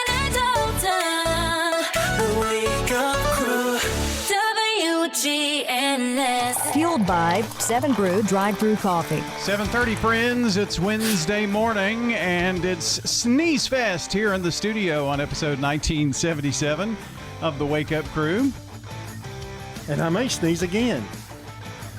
and Dalton, the Wake Up Crew, WGNS. Fueled by 7 Brew Drive-Thru Coffee. 7:30, friends. It's Wednesday morning, and it's Sneeze Fest here in the studio on episode 1977 of the Wake Up Crew. And I may sneeze again.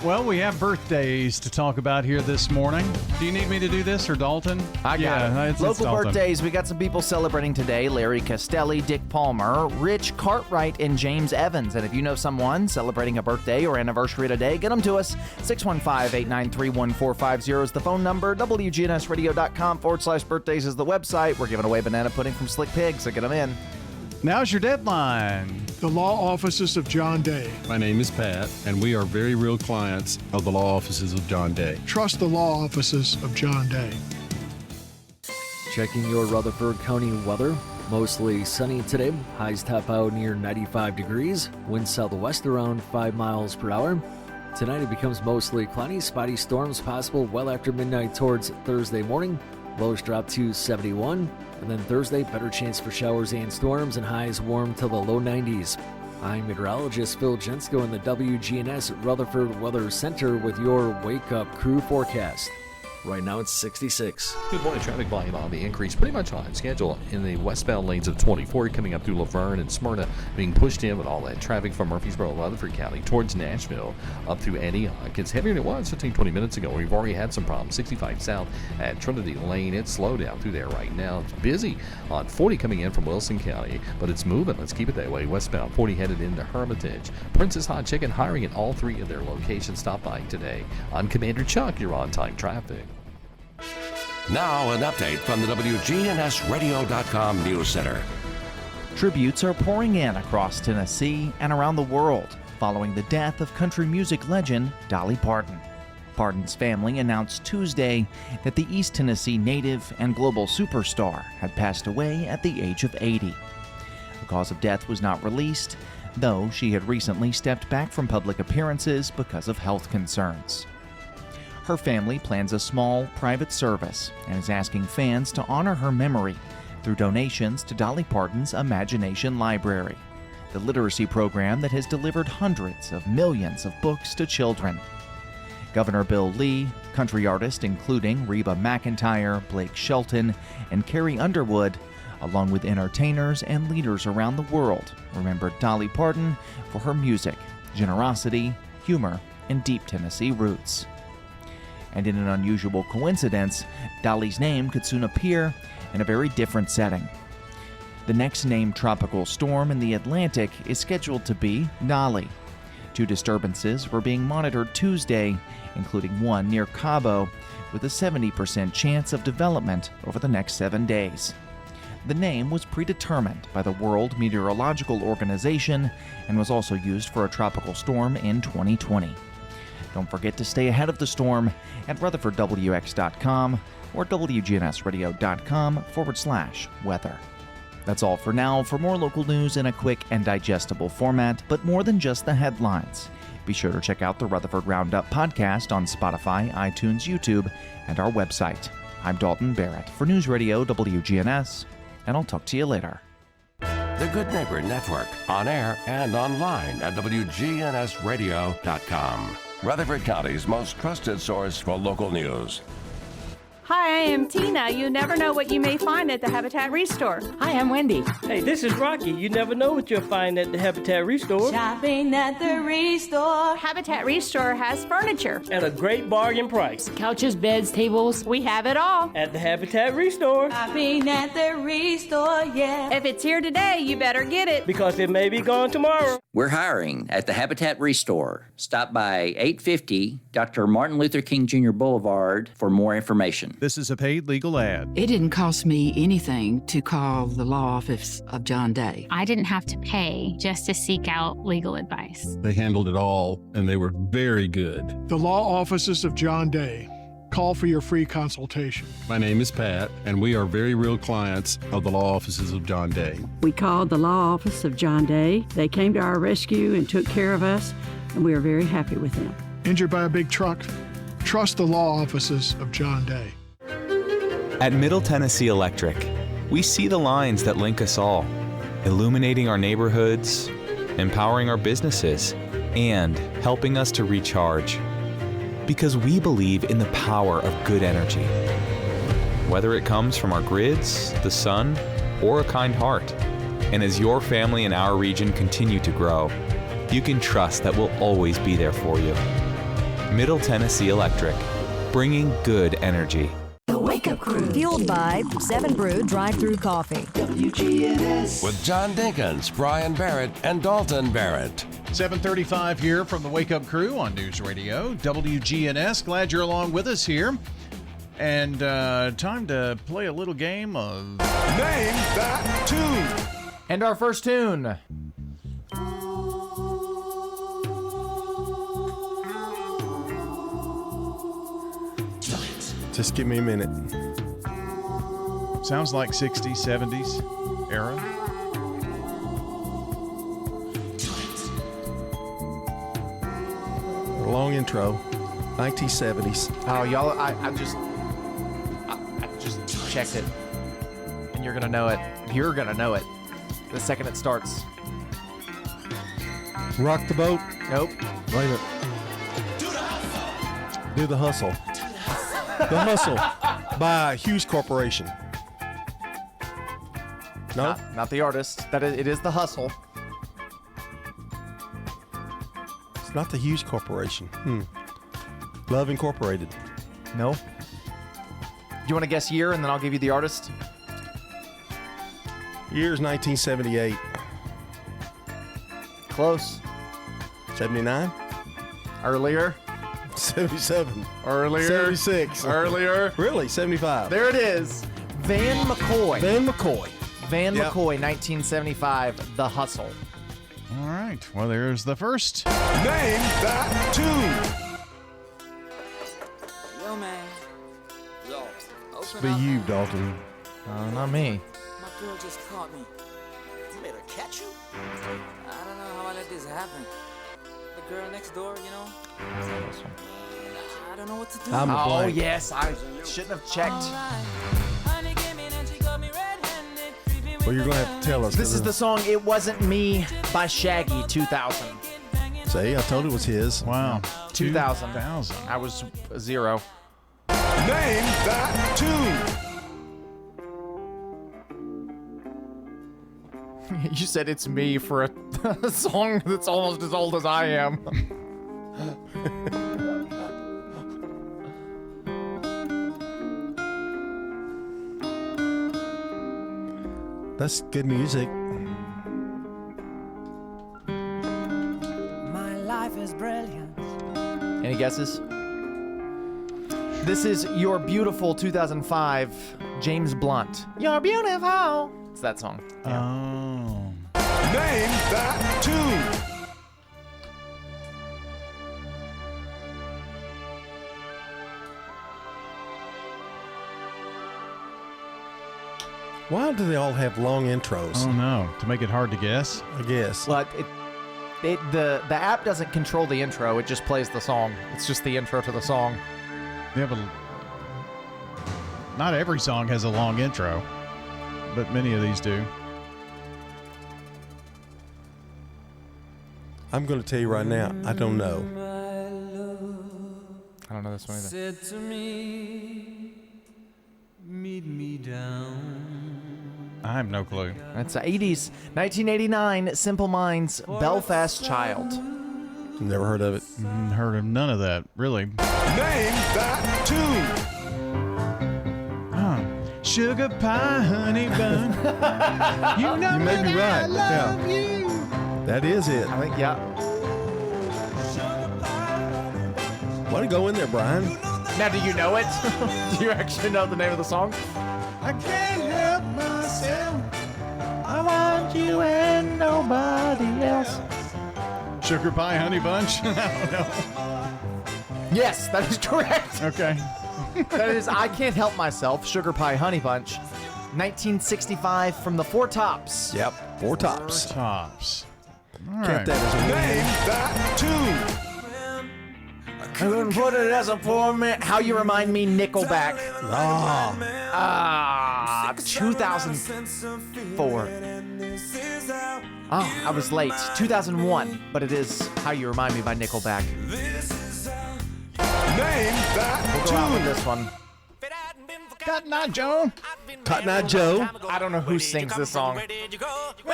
Well, we have birthdays to talk about here this morning. Do you need me to do this, or Dalton? I got it. It's Local Dalton. birthdays. We got some people celebrating today. Larry Castelli, Dick Palmer, Rich Cartwright, and James Evans. And if you know someone celebrating a birthday or anniversary today, get them to us. 615-893-1450 is the phone number. WGNSradio.com/birthdays is the website. We're giving away banana pudding from Slick Pig, so get them in. Now's your deadline. The law offices of John Day. My name is Pat, and we are very real clients of the law offices of John Day. Trust the law offices of John Day. Checking your Rutherford County weather. Mostly sunny today. Highs top out near 95 degrees. Wind southwest around 5 miles per hour. Tonight it becomes mostly cloudy. Spotty storms possible well after midnight towards Thursday morning. Lows drop to 71. And then Thursday, better chance for showers and storms, and highs warm till the low 90s. I'm meteorologist Phil Jensko in the WGNS Rutherford Weather Center with your Wake Up Crew forecast. Right now it's 66. Good morning. Traffic volume on the increase pretty much on schedule in the westbound lanes of 24 coming up through Laverne and Smyrna, being pushed in with all that traffic from Murfreesboro, Rutherford County towards Nashville up through Antioch. It's heavier than it was 15-20 minutes ago. We've already had some problems. 65 south at Trinity Lane. It's slow down through there right now. It's busy on 40 coming in from Wilson County, but it's moving. Let's keep it that way. Westbound 40 headed into Hermitage. Princess Hot Chicken hiring at all 3 of their locations. Stop by today. I'm Commander Chuck. You're on time traffic. Now an update from the WGNSradio.com News Center. Tributes are pouring in across Tennessee and around the world following the death of country music legend Dolly Parton. Parton's family announced Tuesday that the East Tennessee native and global superstar had passed away at the age of 80. The cause of death was not released, though she had recently stepped back from public appearances because of health concerns. Her family plans a small, private service and is asking fans to honor her memory through donations to Dolly Parton's Imagination Library, the literacy program that has delivered hundreds of millions of books to children. Governor Bill Lee, country artists including Reba McEntire, Blake Shelton, and Carrie Underwood, along with entertainers and leaders around the world, remembered Dolly Parton for her music, generosity, humor, and deep Tennessee roots. And in an unusual coincidence, Dolly's name could soon appear in a very different setting. The next named tropical storm in the Atlantic is scheduled to be Dolly. 2 disturbances were being monitored Tuesday, including one near Cabo, with a 70% chance of development over the next 7 days. The name was predetermined by the World Meteorological Organization and was also used for a tropical storm in 2020. Don't forget to stay ahead of the storm at RutherfordWX.com or WGNSradio.com/weather. That's all for now. For more local news in a quick and digestible format, but more than just the headlines, be sure to check out the Rutherford Roundup podcast on Spotify, iTunes, YouTube, and our website. I'm Dalton Barrett for News Radio WGNS, and I'll talk to you later. The Good Neighbor Network, on air and online at WGNSradio.com. Rutherford County's most trusted source for local news. Hi, I am Tina. You never know what you may find at the Habitat Restore. Hi, I'm Wendy. Hey, this is Rocky. You never know what you'll find at the Habitat Restore. Shopping at the Restore. Habitat Restore has furniture. At a great bargain price. Couches, beds, tables. We have it all. At the Habitat Restore. Shopping at the Restore, yeah. If it's here today, you better get it. Because it may be gone tomorrow. We're hiring at the Habitat Restore. Stop by 850 Dr. Martin Luther King Jr. Boulevard for more information. This is a paid legal ad. It didn't cost me anything to call the law office of John Day. I didn't have to pay just to seek out legal advice. They handled it all, and they were very good. The law offices of John Day. Call for your free consultation. My name is Pat, and we are very real clients of the law offices of John Day. We called the law office of John Day. They came to our rescue and took care of us, and we are very happy with them. Injured by a big truck? Trust the law offices of John Day. At Middle Tennessee Electric, we see the lines that link us all, illuminating our neighborhoods, empowering our businesses, and helping us to recharge. because we believe in the power of good energy. Whether it comes from our grids, the sun, or a kind heart. And as your family and our region continue to grow, you can trust that we'll always be there for you. Middle Tennessee Electric, bringing good energy. The Wake Up Crew. Fueled by 7 Brew Drive-Thru Coffee. WGNS. With John Dinkins, Brian Barrett, and Dalton Barrett. 7:35 here from the Wake Up Crew on News Radio WGNS. Glad you're along with us here. And time to play a little game of Name That Tune. And our first tune. Just give me a minute. Sounds like 60s, 70s era. Long intro. 1970s. Oh, y'all, I just checked it. And you're going to know it. You're going to know it the second it starts. Rock the Boat. Nope. Wait a minute. Do the Hustle. The Hustle by Hughes Corporation. No? Not the artist. It is The Hustle. It's not the Hughes Corporation. Love Incorporated. No. Do you want to guess year and then I'll give you the artist? Year's 1978. Close. 79? Earlier. 77. Earlier. 76. Earlier. Really? 75. There it is. Van McCoy. Van McCoy. Van McCoy, 1975, The Hustle. All right. Well, there's the first. Name That Tune. Yo, man. Yo, It's be you, Dalton. Not me. My girl just caught me. You made her catch you? I don't know how I let this happen. The girl next door, you know? I don't know what to do. I'm a blank. Yes, I shouldn't have checked. Well, you're going to have to tell us. This is the song It Wasn't Me by Shaggy, 2000. See, I told it was his. Wow. 2000. I was 0. Name That Tune. You said it's me for a song that's almost as old as I am. That's good music. My life is brilliant. Any guesses? This is You're Beautiful, 2005, James Blunt. You're beautiful. It's that song. Oh. Name That Tune. Why do they all have long intros? Oh no, to make it hard to guess. I guess. But the app doesn't control the intro. It just plays the song. It's just the intro to the song. Yeah, but not every song has a long intro, but many of these do. I'm going to tell you right now, I don't know. I don't know this one either. Said to me, meet me down. I have no clue. That's 80s. 1989, Simple Minds, Belfast Child. Never heard of it. Heard of none of that, really. Name That Tune. Oh. Sugar pie, honey bun. You know You may be that I right. love Yeah. you. That is it. I think, yeah. Way to go in there, Brian. Now, do you know it? Do you actually know the name of the song? I can't help myself. I want you and nobody else. Sugar pie, honey bunch. I don't know. Yes, that is correct. Okay. That is I Can't Help Myself, Sugar Pie Honey Bunch. 1965 from the Four Tops. Yep, Four Tops. Four Tops. All Kept right. that as a Name That Tune. I couldn't put it as a poor man. How You Remind Me, Nickelback. 2004. Oh, I was late. 2001, but it is How You Remind Me by Nickelback. Name Name that We'll go out with this one. Cotton Eye Joe. Cotton Eye Joe. I don't know who sings this song. Where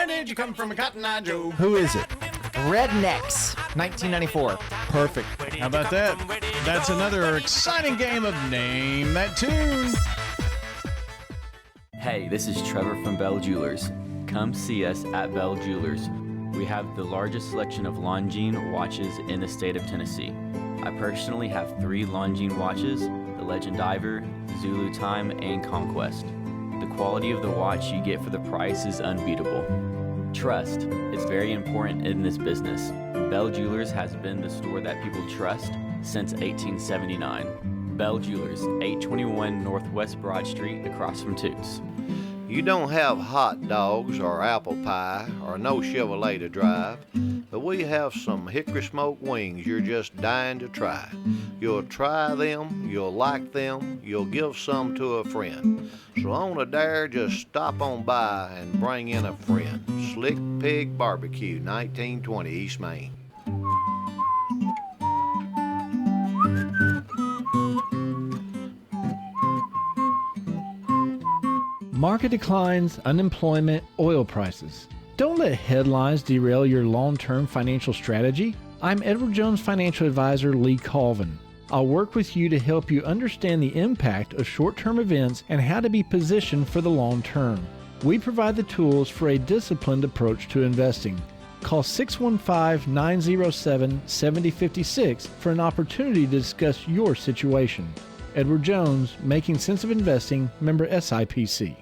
did you come from, Cotton Eye Joe? Who is it? Rednecks, 1994. Perfect. How about that? That's another exciting game of Name That Tune. Hey, this is Trevor from Bell Jewelers. Come see us at Bell Jewelers. We have the largest selection of Longines watches in the state of Tennessee. I personally have 3 Longines watches, the Legend Diver, Zulu Time, and Conquest. The quality of the watch you get for the price is unbeatable. Trust is very important in this business. Bell Jewelers has been the store that people trust since 1879. Bell Jewelers, 821 Northwest Broad Street, across from Toots. You don't have hot dogs or apple pie or no Chevrolet to drive, but we have some hickory smoked wings you're just dying to try. You'll try them, you'll like them, you'll give some to a friend. So on a dare, just stop on by and bring in a friend. Slick Pig Barbecue, 1920 East Main. Market declines, unemployment, oil prices. Don't let headlines derail your long-term financial strategy. I'm Edward Jones Financial Advisor Lee Colvin. I'll work with you to help you understand the impact of short-term events and how to be positioned for the long term. We provide the tools for a disciplined approach to investing. Call 615-907-7056 for an opportunity to discuss your situation. Edward Jones, Making Sense of Investing, member SIPC.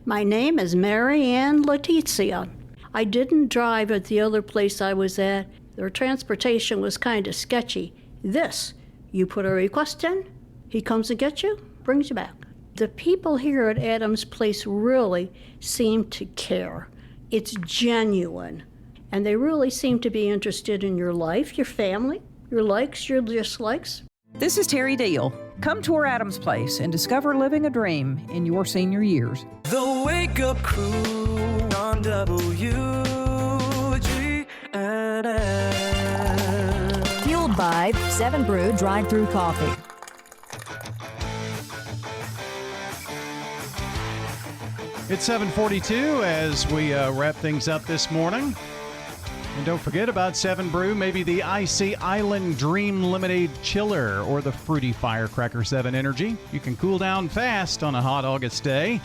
My name is Mary Ann Letizia. I didn't drive at the other place I was at. Their transportation was kind of sketchy. This, you put a request in, he comes and gets you, brings you back. The people here at Adams Place really seem to care. It's genuine. And they really seem to be interested in your life, your family, your likes, your dislikes. This is Terry Deal. Come tour Adams Place and discover living a dream in your senior years. The Wake Up Crew on WGNS. Fueled by 7 Brew Drive-Thru Coffee. It's 7:42 as we wrap things up this morning. And don't forget about 7 Brew, maybe the Icy Island Dream Lemonade Chiller or the Fruity Firecracker 7 Energy. You can cool down fast on a hot August day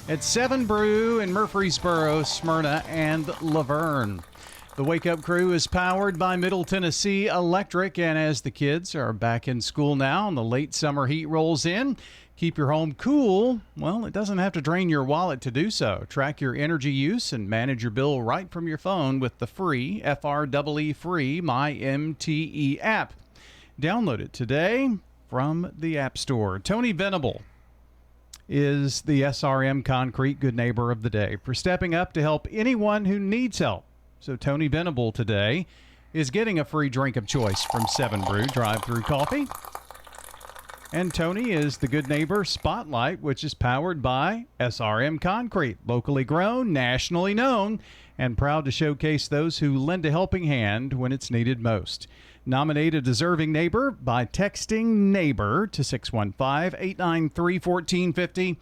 at 7 Brew in Murfreesboro, Smyrna, and Laverne. The Wake Up Crew is powered by Middle Tennessee Electric, and as the kids are back in school now and the late summer heat rolls in, keep your home cool. Well, it doesn't have to drain your wallet to do so. Track your energy use and manage your bill right from your phone with the free, FREE free, MyMTE app. Download it today from the App Store. Tony Venable is the SRM Concrete Good Neighbor of the Day for stepping up to help anyone who needs help. So Tony Venable today is getting a free drink of choice from 7 Brew Drive-Thru Coffee. And Tony is the Good Neighbor Spotlight, which is powered by SRM Concrete, locally grown, nationally known, and proud to showcase those who lend a helping hand when it's needed most. Nominate a deserving neighbor by texting NEIGHBOR to 615-893-1450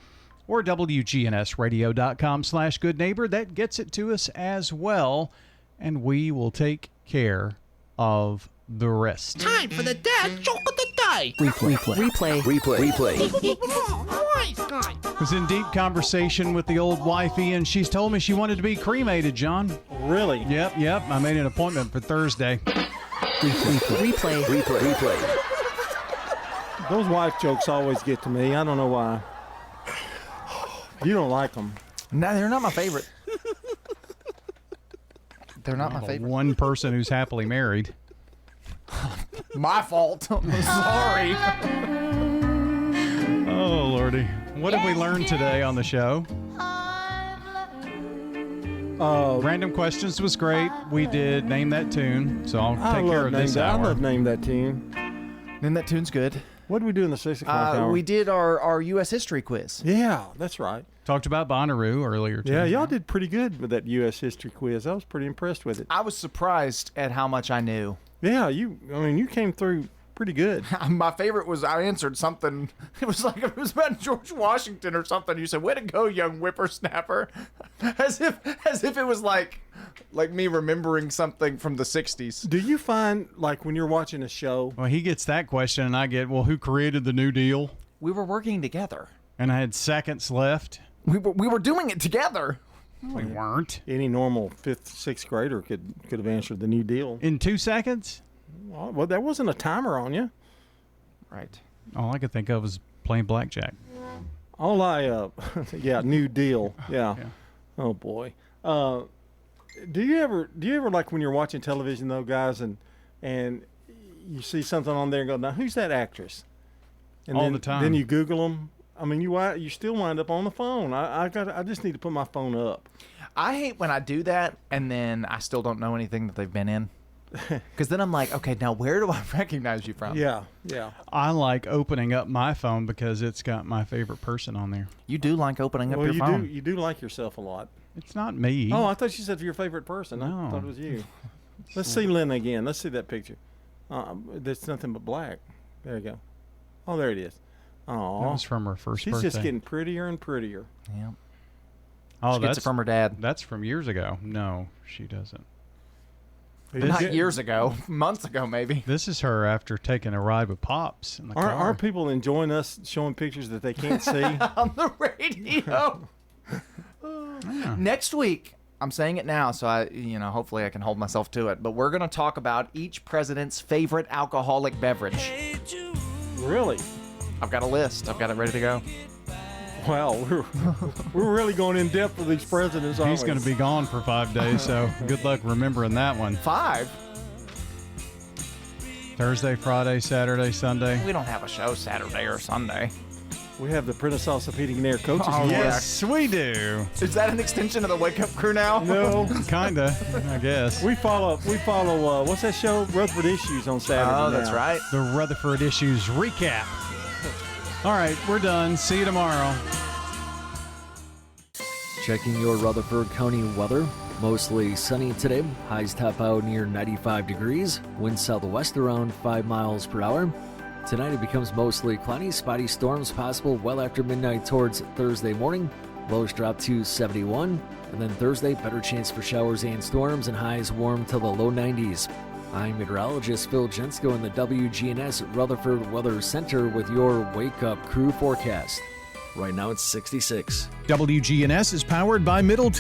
or WGNSradio.com/goodneighbor. That gets it to us as well, and we will take care of the rest. Time for the dad joke of the day. Replay. Was in deep conversation with the old wifey, and she's told me she wanted to be cremated, John. Really? Yep. I made an appointment for Thursday. Replay. Those wife jokes always get to me. I don't know why. You don't like them. No, they're not my favorite. They're not my favorite. One person who's happily married. My fault. I'm sorry. Oh, Lordy. What did we learn today on the show? Random questions was great. We did Name That Tune, so I'll take care of this hour. I love Name That Tune. Name That Tune's good. What did we do in the 6 o'clock hour? We did our U.S. history quiz. Yeah, that's right. Talked about Bonnaroo earlier, too. Yeah, y'all did pretty good with that U.S. history quiz. I was pretty impressed with it. I was surprised at how much I knew. Yeah, you came through pretty good. My favorite was I answered something. It was like it was about George Washington or something. You said, "Way to go, young whippersnapper," as if it was like me remembering something from the '60s. Do you find like when you're watching a show? Well, he gets that question, and I get, well, who created the New Deal? We were working together, and I had seconds left. We were doing it together. We weren't. Any normal 5th, 6th grader could have answered the New Deal in 2 seconds. Well, there wasn't a timer on you. Right. All I could think of was playing blackjack. All yeah, New Deal. Yeah. Oh boy. Do you ever like when you're watching television though, guys, and you see something on there and go, now who's that actress? And all then, the time. Then you Google them. I mean, you still wind up on the phone. I just need to put my phone up. I hate when I do that and then I still don't know anything that they've been in. Because then I'm like, okay, now where do I recognize you from? Yeah. I like opening up my phone because it's got my favorite person on there. You do like opening up your phone. You do like yourself a lot. It's not me. Oh, I thought you said your favorite person. No. I thought it was you. Let's see Lynn again. Let's see that picture. There's nothing but black. There you go. Oh, there it is. Oh, that was from her first She's birthday. just getting prettier and prettier. Yeah. Oh, she gets it from her dad. That's from years ago. No, she doesn't. Not years ago, months ago maybe. This is her after taking a ride with Pops in the car. Aren't people enjoying us showing pictures that they can't see? On the radio. Next week, I'm saying it now, so hopefully I can hold myself to it. But we're going to talk about each president's favorite alcoholic beverage. Really? I've got a list. I've got it ready to go. Wow, we're really going in depth with these presidents. He's going to be gone for 5 days, so good luck remembering that one. 5? Thursday, Friday, Saturday, Sunday. We don't have a show Saturday or Sunday. We have the Prentice Salsa Heating and Air coaches. Oh, yes, we do. Is that an extension of the Wake Up Crew now? No, kinda. I guess we follow. What's that show? Rutherford Issues on Saturday. Oh, that's right. The Rutherford Issues recap. All right, we're done. See you tomorrow. Checking your Rutherford County weather. Mostly sunny today. Highs top out near 95 degrees. Wind southwest around 5 miles per hour. Tonight it becomes mostly cloudy. Spotty storms possible well after midnight towards Thursday morning. Lows drop to 71. And then Thursday, better chance for showers and storms and highs warm to the low 90s. I'm meteorologist Phil Jensko in the WGNS Rutherford Weather Center with your Wake Up Crew forecast. Right now it's 66. WGNS is powered by Middleton.